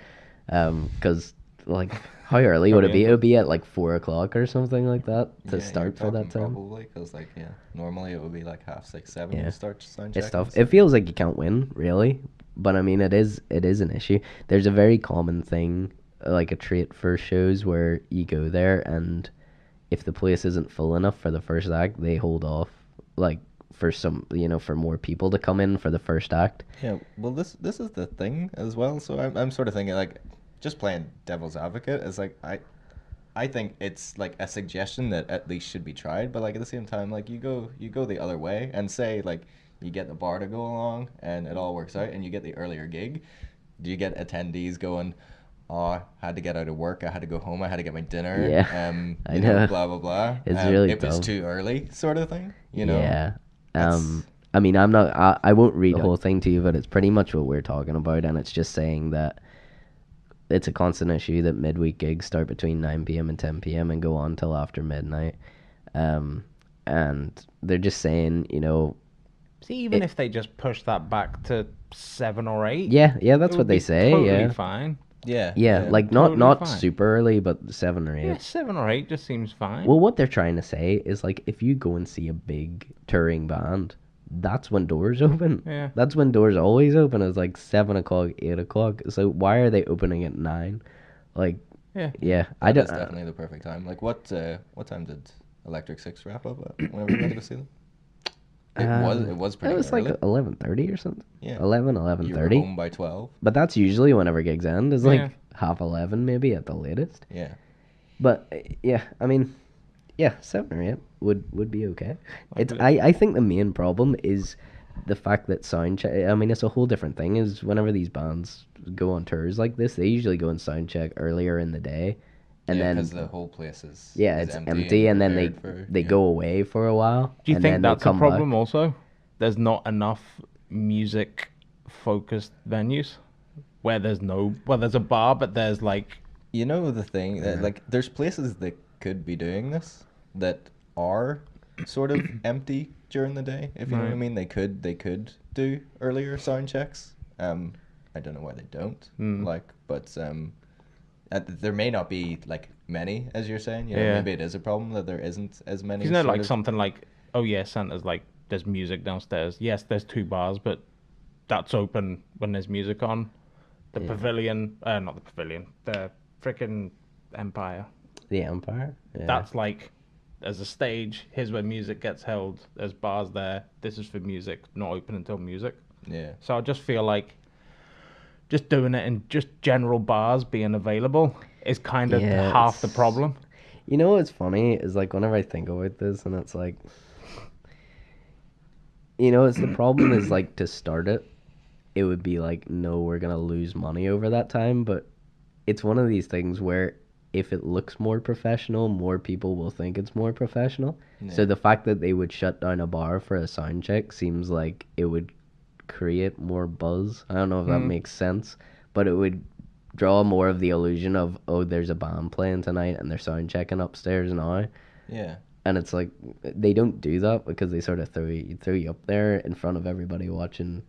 Because like, how early would it be? It would be at like 4 o'clock or something like that to start for that time. Probably, because like normally it would be like 5:30, 7 Yeah. to start sound check. It's tough. It feels like you can't win, really. But I mean, it is an issue. There's a very common thing, like a trait for shows where you go there and if the place isn't full enough for the first act, they hold off, like for some, for more people to come in for the first act. Yeah, well, this is the thing as well. So I'm sort of thinking like, just playing devil's advocate is like I think it's like a suggestion that at least should be tried, but like at the same time, like you go the other way and say like you get the bar to go along and it all works out and you get the earlier gig. Do you get attendees going, oh, I had to get out of work, I had to go home, I had to get my dinner, Yeah, I you know, know. blah blah blah. It's really it was tough. too early, sort of thing, you know. Yeah. That's- I mean, I won't read the whole thing to you, but it's pretty much what we're talking about, and it's just saying that it's a constant issue that midweek gigs start between 9 p.m. and 10 p.m. and go on till after midnight. And they're just saying, See, even if they just push that back to 7 or 8. yeah, it that's would what they be say, totally yeah. fine. Yeah. like Totally not fine. super early, but 7 or 8. Yeah, 7 or 8 just seems fine. Well, what they're trying to say is like if you go and see a big touring band, that's when doors open. Yeah. That's when doors always open. It's like 7 o'clock, 8 o'clock. So why are they opening at 9? Like, Yeah. I That's don't. definitely the perfect time. Like, what time did Electric Six wrap up at whenever you went to go see them? It was pretty It was early. like 11:30 or something. Yeah. 11, You were 11:30. home by 12. But that's usually whenever gigs end. It's Yeah. like half 11 maybe at the latest. Yeah. But yeah, I mean, yeah, 7 or 8 would be okay. It's Okay. I think the main problem is the fact that sound check. I mean, it's a whole different thing. Is whenever these bands go on tours like this, they usually go and sound check earlier in the day, and then because the whole place is it's empty, and then they go away for a while. Do you and think then they that's a come problem back. also? There's not enough music focused venues where there's a bar, but there's like You know the thing that like there's places that could be doing this that are sort of empty during the day. If you know what I Right. mean, they could do earlier sound checks. I don't know why they don't. Like, but there may not be like many, as you're saying. You know, Yeah. maybe it is a problem that there isn't as many. you know, sort like of- something like, oh yeah, Santa's like there's music downstairs. Yes, there's 2 bars, but that's open when there's music on. The pavilion, not the pavilion, the freaking Empire. The Empire. Yeah. That's like there's a stage. Here's where music gets held. There's bars there. This is for music, not open until music. Yeah. So I just feel like just doing it in just general bars being available is kind of Yeah, half the it's- problem. You know what's funny is like whenever I think about this, and it's like, it's the problem is like to start it, it would be like, no, we're gonna lose money over that time, but it's one of these things where if it looks more professional, more people will think it's more professional. So the fact that they would shut down a bar for a sound check seems like it would create more buzz. I don't know if that makes sense, but it would draw more of the illusion of, oh, there's a band playing tonight and they're sound checking upstairs now. Yeah. And it's like they don't do that because they sort of throw you up there in front of everybody watching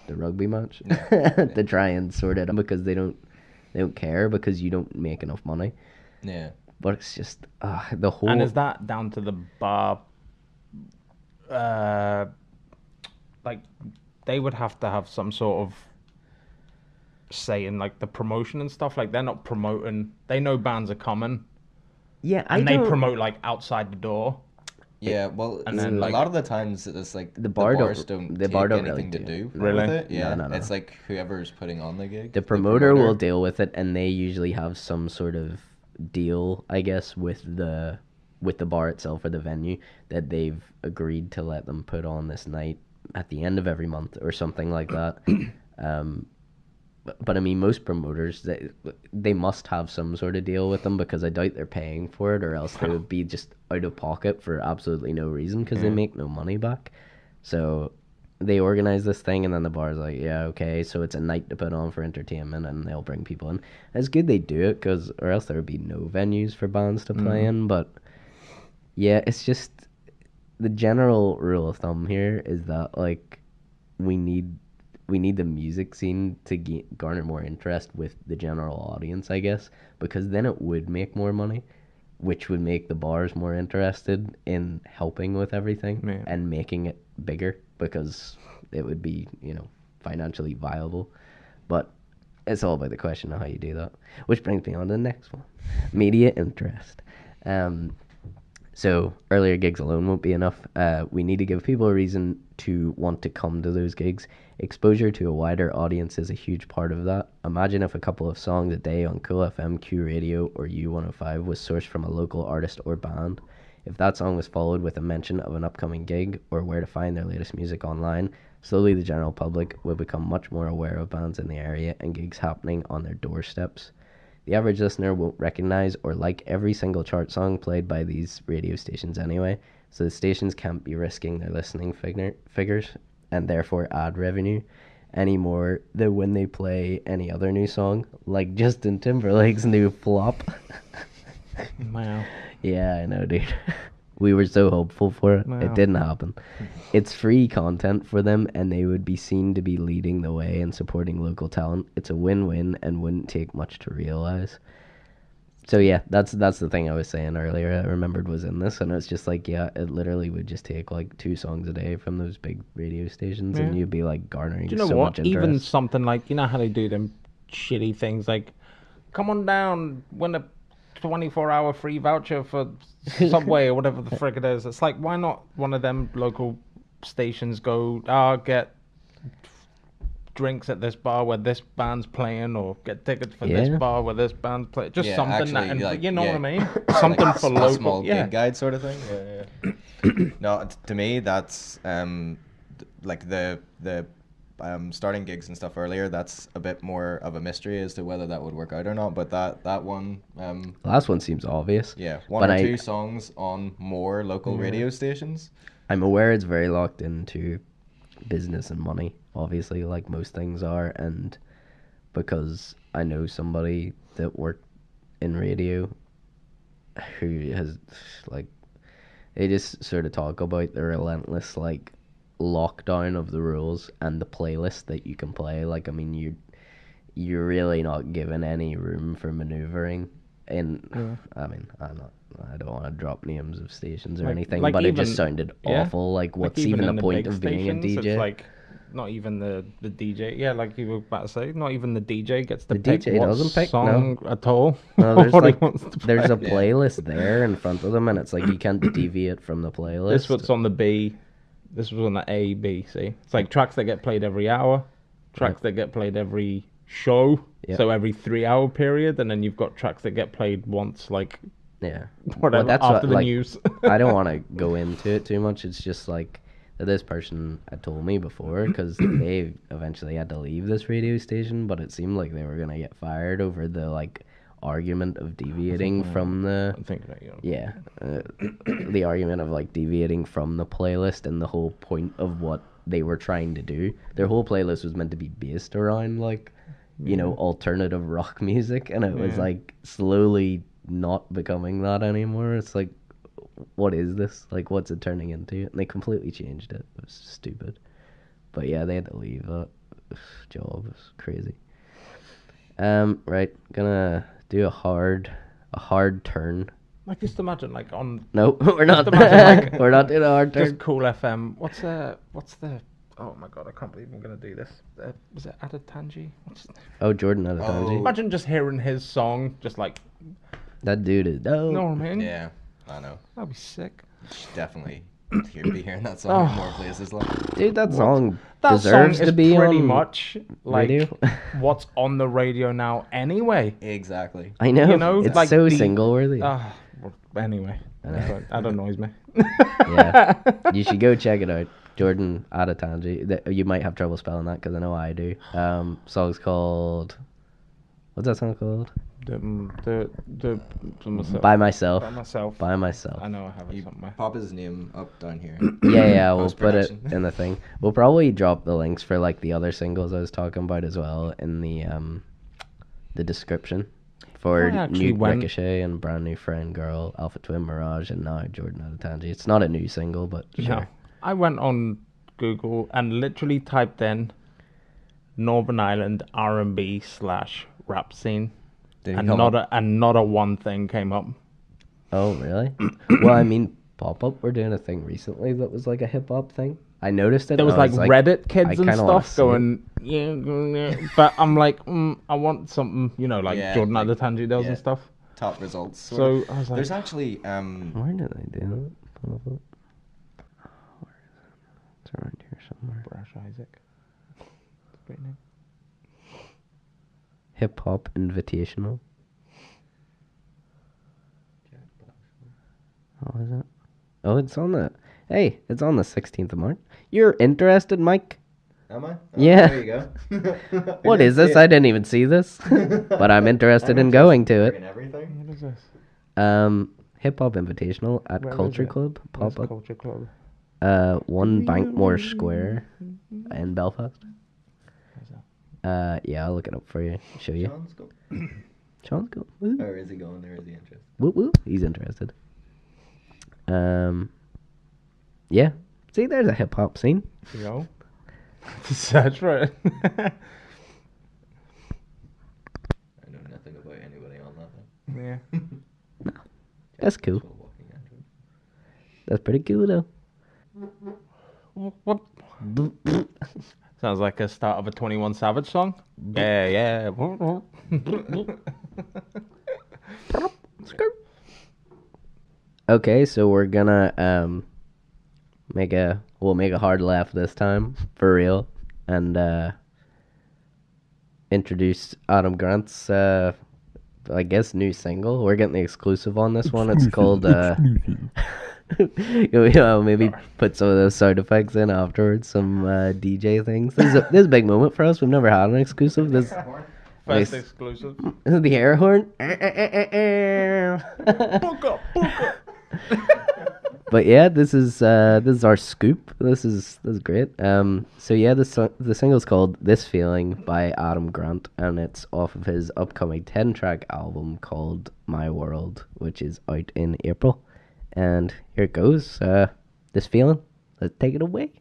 the rugby match to try and sort it out because they don't care because you don't make enough money. Yeah. But it's just the whole. And is that down to the bar? Like they would have to have some sort of say in like the promotion and stuff. Like they're not promoting. They know bands are coming, Yeah, and they promote like outside the door. Yeah, well, And then, a like- lot of the times it's like The bar don't- bars don't the take bar don't anything really to do do it. Really? with it. Yeah, No. it's like whoever's putting on the gig. The promoter will deal with it, and they usually have some sort of deal, I guess, with the bar itself or the venue that they've agreed to let them put on this night at the end of every month or something like that. But I mean, most promoters they must have some sort of deal with them because I doubt they're paying for it, or else they would be just out of pocket for absolutely no reason because they make no money back. So they organize this thing, and then the bar's like, yeah, okay, so it's a night to put on for entertainment, and they'll bring people in. It's good they do it, or else there would be no venues for bands to play in. But yeah, it's just the general rule of thumb here is that like we need the music scene to garner more interest with the general audience, I guess, because then it would make more money, which would make the bars more interested in helping with everything Yeah. and making it bigger because it would be, financially viable. But it's all about the question of how you do that, which brings me on to the next one, media interest. So earlier gigs alone won't be enough. We need to give people a reason to want to come to those gigs. Exposure to a wider audience is a huge part of that. Imagine if a couple of songs a day on Cool FM, Q Radio, or U105 was sourced from a local artist or band. If that song was followed with a mention of an upcoming gig or where to find their latest music online, slowly the general public will become much more aware of bands in the area and gigs happening on their doorsteps. The average listener won't recognize or like every single chart song played by these radio stations anyway, so the stations can't be risking their listening figures and therefore ad revenue any more than when they play any other new song, like Justin Timberlake's new Flop. Wow. Yeah, I know, dude. We were so hopeful for it. Wow. It didn't happen. It's free content for them, and they would be seen to be leading the way and supporting local talent. It's a win-win and wouldn't take much to realize. So yeah, that's the thing I was saying earlier. I remembered was in this, and it's just like, yeah, it literally would just take like 2 songs a day from those big radio stations, and Yeah. you'd be like garnering Do you know so what? much interest. Even something like, you know how they do them shitty things like, come on down, win a 24-hour free voucher for Subway or whatever the frick it is. It's like, why not one of them local stations go, get drinks at this bar where this band's playing, or get tickets for this Yeah. bar where this band's playing. Just Yeah, something actually, that, and, like, you know yeah. what I mean? Something Like for a local. small Yeah. gig guide sort of thing. Yeah. No, to me that's like the starting gigs and stuff earlier. That's a bit more of a mystery as to whether that would work out or not. But that one, Last one seems obvious. yeah, one But or I- 2 songs on more local radio stations. I'm aware it's very locked into business and money, obviously, like most things are, and because I know somebody that worked in radio who has, like, they just sort of talk about the relentless, like, lockdown of the rules and the playlist that you can play. Like, I mean, you're really not given any room for maneuvering. And I mean, I don't want to drop names of stations or Like- anything, like but it even- just sounded yeah. awful. Like, what's Like, even in the the point big of being a stations, DJ? It's like, not even the DJ. Yeah, like you were about to say, not even the DJ gets to The pick DJ what doesn't pick, no. song at all. No, there's what he like wants to there's a play. playlist there in front of them, and it's like you can't deviate from the playlist. This was on the B. This was on the A, B, C. It's like tracks that get played every hour, tracks that get played every show, Yep. so every 3-hour period, and then you've got tracks that get played once, like Yeah. whatever, that's after what, the like, news. I don't want to go into it too much. It's just like that this person had told me before, because they eventually had to leave this radio station, but it seemed like they were gonna get fired over the like argument of deviating from the I'm thinking that, you know. yeah the argument of like deviating from the playlist, and the whole point of what they were trying to do. Their whole playlist was meant to be based around like, you know, alternative rock music, and it was Yeah. like slowly not becoming that anymore. It's like, what is this? Like, what's it turning into? And they completely changed it. It was stupid. But yeah, they had to leave that job. It was crazy. Right, gonna do a hard turn. Like, just imagine, like, on No, we're not. imagine, like, We're not doing a hard turn. just Cool FM. What's the? Oh my god, I can't believe I'm gonna do this. Was it Adetanji? Oh, Jordan Adetanji. Imagine just hearing his song, just like, That dude is dope. you know what I mean? Yeah, I know. That'd be sick. Definitely be hearing that song in more places. Like, Dude, that song That deserves song is to be pretty on much like radio. what's on the radio now anyway. exactly. I know. You know, it's like so the- single worthy. Well, anyway, that annoys me. Yeah, you should go check it out. Jordan Adetanji. You might have trouble spelling that because I know I do. Song's called. What's that song called? The myself. By myself. By myself. By myself. I know I have it You somewhere. pop his name up down here. Yeah, we'll put it Post-production. in the thing. We'll probably drop the links for like the other singles I was talking about as well in the description for I actually New went- Ricochet and Brand New Friend Girl, Alpha Twin Mirage, and now Jordan Adetanji. It's not a new single, but No. sure. I went on Google and literally typed in Northern Ireland R&B / rap scene, Did he and come up? not a one thing came up. Oh, really? Well, I mean, Pop Up were doing a thing recently that was like a hip hop thing. I noticed it. There was and I like Reddit kids I and kinda wanna stuff see it. going, yeah, but I'm like, I want something, you know, like Yeah, Jordan like- Adetanji does yeah. and stuff. Top results. sort So of. I was like, There's actually Where did I do that? Pop Up. Where is it? It's around here somewhere. Brash Isaac. Great name. Hip Hop Invitational. Oh, is it? Oh, it's on the. Hey, it's on the 16th of March. You're interested, Mike? Am I? Oh, Yeah. There you go. What is this? I didn't even see this, but I'm interested in going to it. Everything. What is this? Hip Hop Invitational at Where is Culture it? Club. Where's Pop up. Culture Club. 1 Bankmore Square in Belfast. Where's that? Yeah, I'll look it up for you. Show you. Sean's go. Sean's go. Woo. Or is he going there? Is he interested? Woo woo. He's interested. Yeah. See, there's a hip hop scene. You know, search for it. I know nothing about anybody on that. Yeah. That's cool. Actual walking android. That's pretty cool though. What? Sounds like a start of a 21 Savage song. Yeah. Okay, so we're gonna make a hard laugh this time for real, and introduce Adam Grant's I guess new single. We're getting the exclusive on this one. It's called maybe put some of those sound effects in afterwards, some DJ things. This is a big moment for us. We've never had an exclusive. This First exclusive. This is the air horn. But yeah, this is our scoop. This is great. So yeah, the single's called "This Feeling" by Adam Grant, and it's off of his upcoming 10-track album called My World, which is out in April. And here it goes. This Feeling. Let's take it away.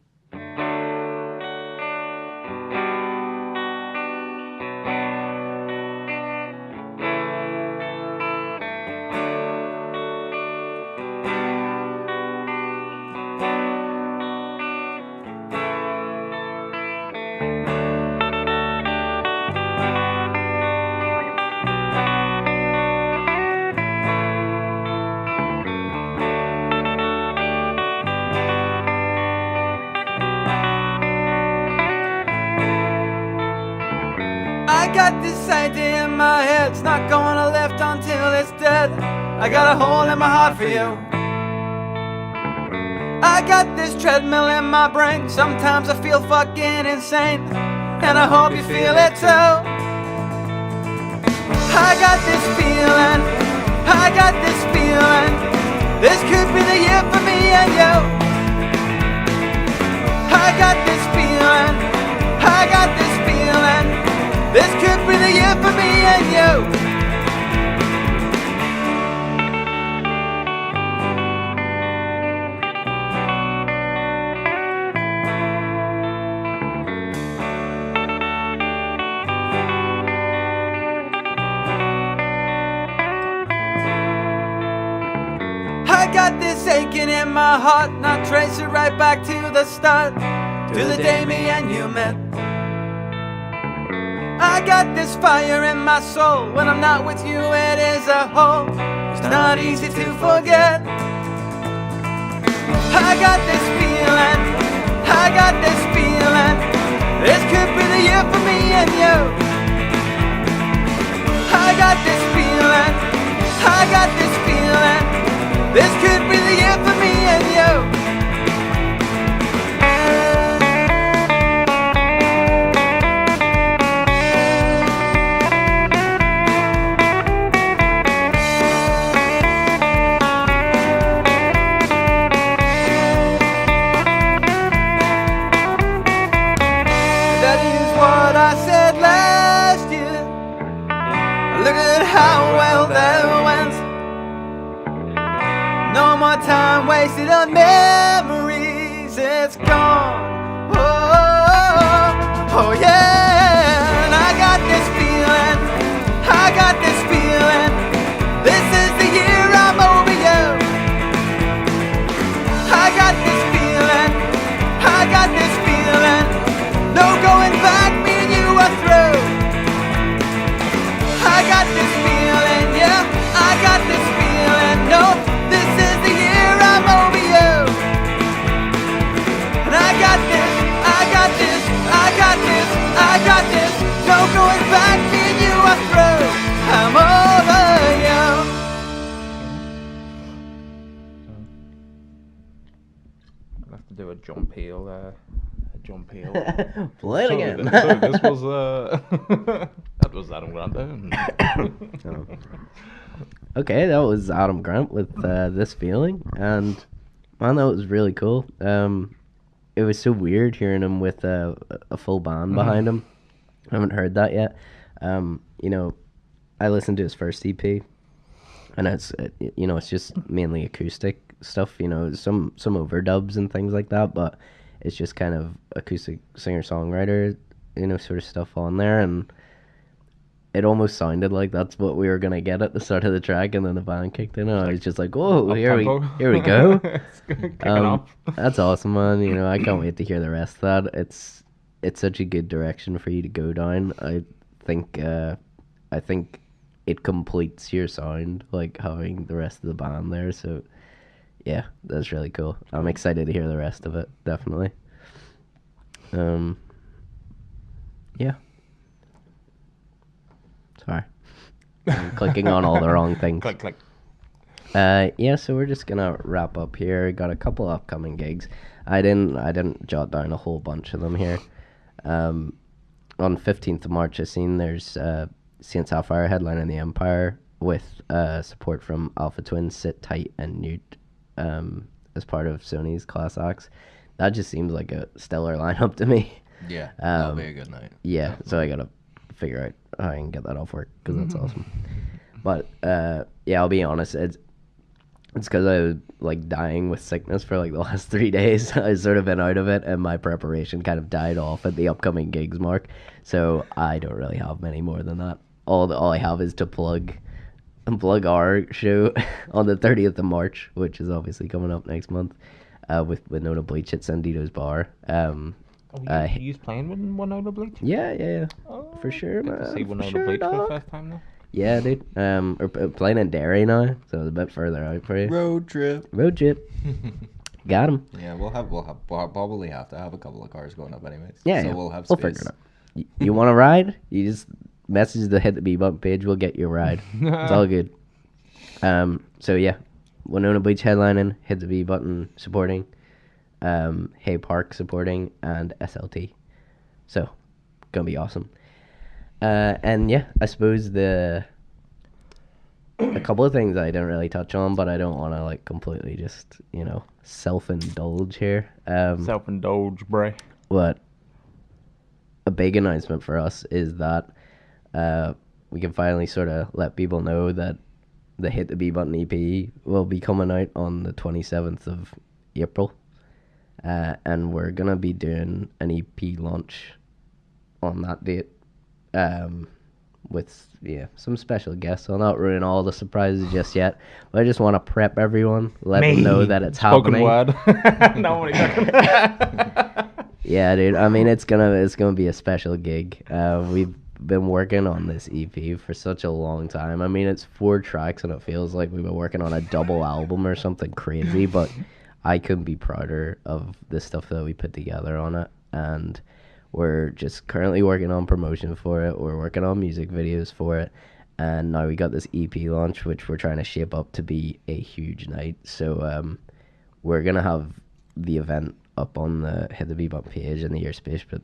I got this idea in my head, it's not gonna lift until it's dead. I got a hole in my heart for you. I got this treadmill in my brain, sometimes I feel fucking insane, and I hope you feel it too. I got this feeling, I got this feeling, this could be the year for me and you. I got this feeling, I got this feeling, this could be the year for me and you. I got this aching in my heart, and I trace it right back to the start, to the day me and you met. I got this fire in my soul, when I'm not with you it is a hole, it's not easy to forget. I got this feeling, I got this feeling, this could be the year for me and you. I got this feeling, I got this feeling, this could be the year for me and you. That is what I said last year. Look at how well that went. No more time wasted on memories, it's gone. Oh yeah. And I got this feeling, I got this feeling, this is the year I'm over you. I got this feeling, I got this feeling, no going back, me and you are through. I got this feeling, yeah, I got this feeling, no, this is the year I'm over you. And I got this, I got this, I got this, I got this, no going back, me and you are through. I'm over you. I'll have to do a John Peel. John Peel. Play it again. So this was that was Adam Grant there. Okay, that was Adam Grant with This Feeling, and man, that was really cool. It was so weird hearing him with a full band behind him. I haven't heard that yet. You know, I listened to his first EP, and it's just mainly acoustic. stuff, you know, some overdubs and things like that, but it's just kind of acoustic singer-songwriter, you know, sort of stuff on there, and it almost sounded like that's what we were gonna get at the start of the track, and then the band kicked in, and I was just like, whoa, here we go. Kicking off. That's awesome, man. You know, I can't wait to hear the rest of that. It's such a good direction for you to go down. I think it completes your sound, like having the rest of the band there. So yeah, that's really cool. I'm excited to hear the rest of it, definitely. Yeah. Sorry. I'm clicking on all the wrong things. Click. Yeah, so we're just gonna wrap up here. Got a couple upcoming gigs. I didn't jot down a whole bunch of them here. On 15th of March, I seen there's Saint Sapphire headline in the Empire with support from Alpha Twin, Sit Tight, and Newt as part of Sony's class acts. That just seems like a stellar lineup to me. Yeah, that'll be a good night. Yeah, so I gotta figure out how I can get that off work, because that's awesome. But yeah, I'll be honest, it's because I was like dying with sickness for like the last 3 days. I've sort of been out of it, and my preparation kind of died off at the upcoming gigs mark. So I don't really have many more than that. All I have is to plug our show on the 30th of March, which is obviously coming up next month, with Winona Bleach at Sandito's Bar. You playing with Winona Bleach? Yeah. Oh, For sure, good man. to see For Winona sure, Bleach for the dog. first time now. Yeah, dude. We're playing in Derry now, so it's a bit further out for you. Road trip. Road trip. Got him. Yeah, we'll probably have to have a couple of cars going up anyways. Yeah, so yeah. we'll have We'll space. figure it out. You want to ride? You just message the Hit the B Button page. We'll get you a ride. It's all good. So yeah, Winona Bleach headlining, Hit the B Button supporting, Hay Park supporting, and SLT. So, gonna be awesome. And yeah, I suppose a couple of things I didn't really touch on, but I don't want to like completely just, you know, self-indulge here. Self-indulge, bray. But a big announcement for us is that we can finally sort of let people know that the Hit the B Button EP will be coming out on the 27th of April. And we're going to be doing an EP launch on that date. With some special guests. I'll not ruin all the surprises just yet, but I just want to prep everyone, let them know that it's Spoken happening. word. No one Yeah, dude. I mean, it's gonna be a special gig. We've been working on this EP for such a long time. I mean, it's 4 tracks, and it feels like we've been working on a double album or something crazy. But I couldn't be prouder of the stuff that we put together on it, and we're just currently working on promotion for it. We're working on music videos for it. And now we got this EP launch, which we're trying to shape up to be a huge night. So we're going to have the event up on the Hit the B Bump page and the Your Spaceship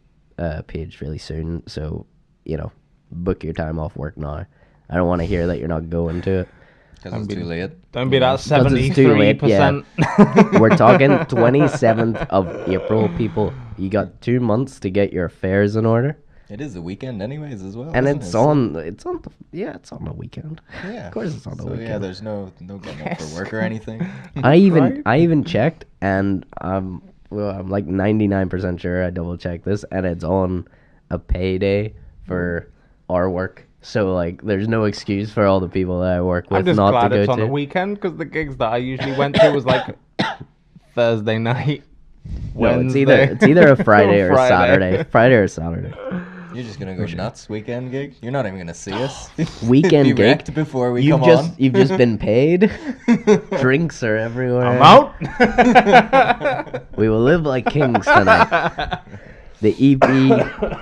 page really soon. So, you know, book your time off work now. I don't want to hear that you're not going to it. Because it's too late. Don't be that 'Cause it's too late, 73%. We're talking 27th of April, people. You got 2 months to get your affairs in order. It is the weekend anyways as well. And isn't it's it? on the weekend. Yeah. Of course it's on the So weekend. yeah, there's no getting up for work or anything. I even checked, and I'm like 99% sure. I double checked this, and it's on a payday for our work. So like, there's no excuse for all the people that I work with I'm just not glad to it's go on to. the weekend, because the gigs that I usually went to was like Thursday night. No, it's Wednesday. either a Friday or Friday. Saturday. Friday or Saturday. You're just gonna go nuts weekend gig. You're not even gonna see us. Weekend Be gig. wrecked before we You've come just on. you've just been paid. Drinks are everywhere. I'm out. We will live like kings tonight. The EP,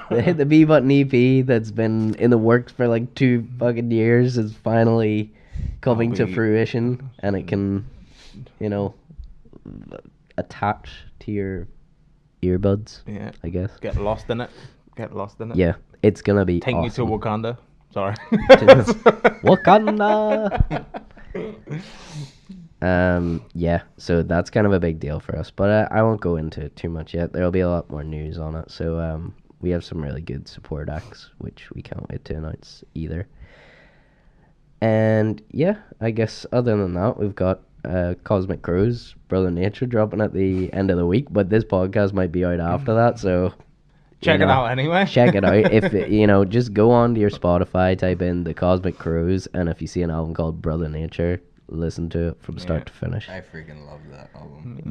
the Hit the B Button EP that's been in the works for like 2 fucking years is finally coming to fruition, and it can, you know, attach to your earbuds, Yeah. I guess. Get lost in it. Yeah, it's gonna be Take awesome. me to Wakanda. Sorry. Wakanda. Yeah, so that's kind of a big deal for us, but I won't go into it too much yet. There'll be a lot more news on it. So we have some really good support acts, which we can't wait to announce either. And yeah, I guess other than that, we've got Cosmic Crows, Brother Nature dropping at the end of the week, but this podcast might be out after that, so Check it out anyway. Check it out. If you know, just go on to your Spotify, type in the Cosmic Crows, and if you see an album called Brother Nature, listen to it from start to finish. I freaking love that album.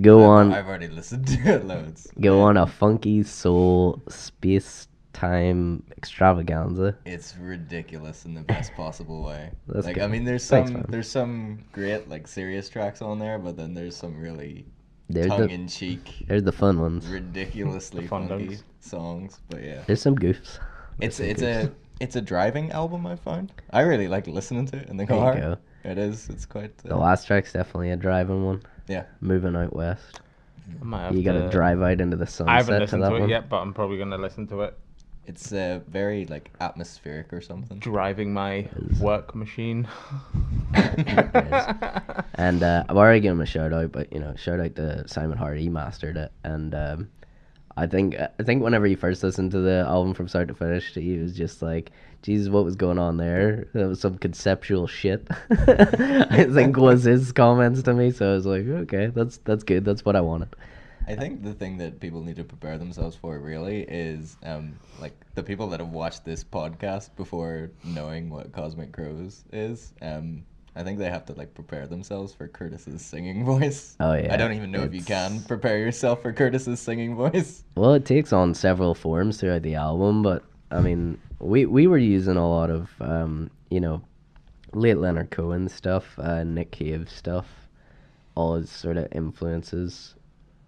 I've already listened to it loads. Go on a funky soul space time extravaganza. It's ridiculous in the best possible way. That's like good. I mean, there's Thanks, some man. there's some great like serious tracks on there, but then there's some really There's tongue in cheek, There's the fun ones. ridiculously fun funky ones. songs. But yeah, There's some goofs. it's a driving album. I find I really like listening to it in the There you car. go. It is. It's quite. The last track's definitely a driving one. Yeah. Moving out west. I might have You gotta to- drive out into the sunset I haven't to listened that to it one. yet, but I'm probably gonna listen to it It's very like atmospheric or something. driving my work machine. And I've already given him a shout out, but you know, shout out to Simon Hart. He mastered it, and I think whenever he first listened to the album from start to finish, he was just like, Jesus, what was going on there? That was some conceptual shit. I think was his comments to me. So I was like, okay, that's good. That's what I wanted. I think the thing that people need to prepare themselves for really is like the people that have watched this podcast before knowing what Cosmic Crows is. I think they have to like prepare themselves for Curtis's singing voice. Oh yeah. I don't even know if you can It's- prepare yourself for Curtis's singing voice. Well, it takes on several forms throughout the album, but I mean, we were using a lot of you know, late Leonard Cohen stuff, Nick Cave stuff, all his sort of influences.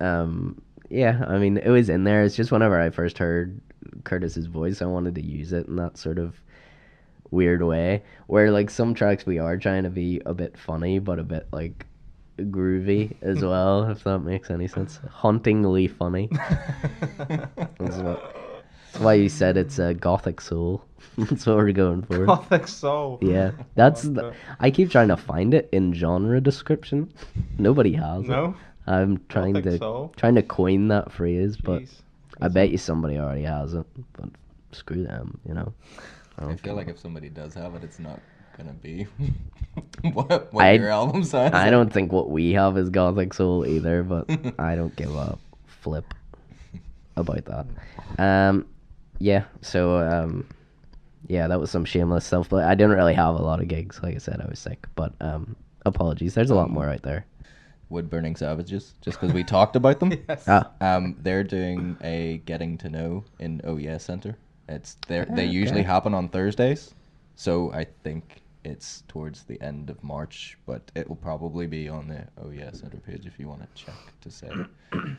Yeah, I mean, it was in there. It's just whenever I first heard Curtis's voice, I wanted to use it in that sort of weird way, where like some tracks we are trying to be a bit funny, but a bit like groovy as well, if that makes any sense. Hauntingly funny. That's why you said it's a gothic soul. That's what we're going for. Gothic soul. Yeah, that's the. I keep trying to find it in genre description. Nobody has it. No. I'm trying Gothic to soul? coin that phrase, but Jeez. I bet you somebody already has it. But screw them, you know. I feel like if somebody does have it, it's not gonna be what I- your album sounds. I like. don't think what we have is gothic soul either, but I don't give a flip about that. Yeah. So yeah, that was some shameless self play. I didn't really have a lot of gigs, like I said, I was sick, but apologies. There's a lot more out there. Wood Burning Savages, just because we talked about them. Yes. They're doing a getting to know in Oh Yeah Center. They Okay. usually happen on Thursdays, so I think it's towards the end of March, but it will probably be on the Oh Yeah Center page if you want to check to say,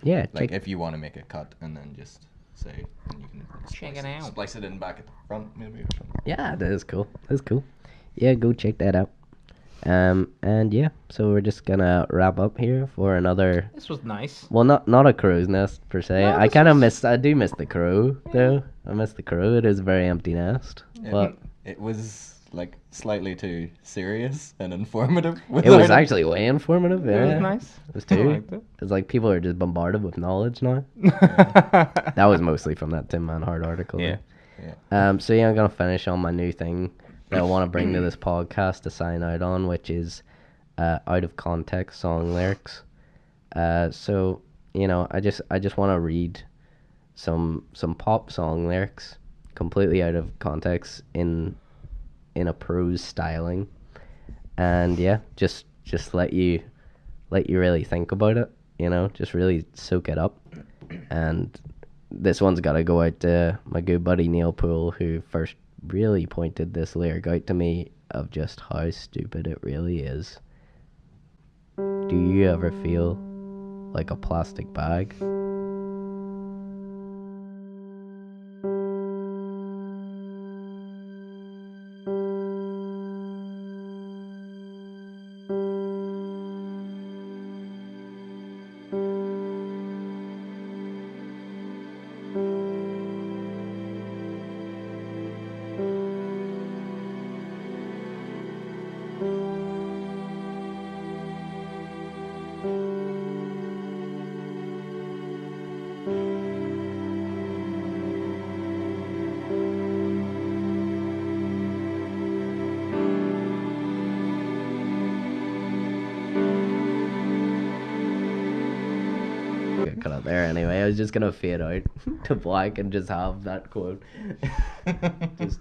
Yeah, like check, if you want to make a cut and then just say, and you can Check it out. splice it in back at the front maybe or something. yeah, that is cool. That's cool. Yeah, go check that out. And yeah, so we're just gonna wrap up here for another. This was nice. Well, not a crow's nest per se. No, I this kind of was- I do miss the crow though. I miss the crow. It is a very empty nest, but It was like slightly too serious and informative. it was without actually way informative. Yeah, It was nice. It was I too. liked it. It's like people are just bombarded with knowledge now. That was mostly from that Tim Manhart article. Yeah. So yeah, I'm gonna finish on my new thing that I want to bring to this podcast to sign out on, which is out of context song lyrics. So you know, I just want to read some pop song lyrics completely out of context in a prose styling, and yeah, just let you really think about it. You know, just really soak it up. And this one's got to go out to my good buddy Neil Poole, who first really pointed this lyric out to me of just how stupid it really is. Do you ever feel like a plastic bag? get cut out there anyway. I was just gonna fade out to black and just have that quote. Just.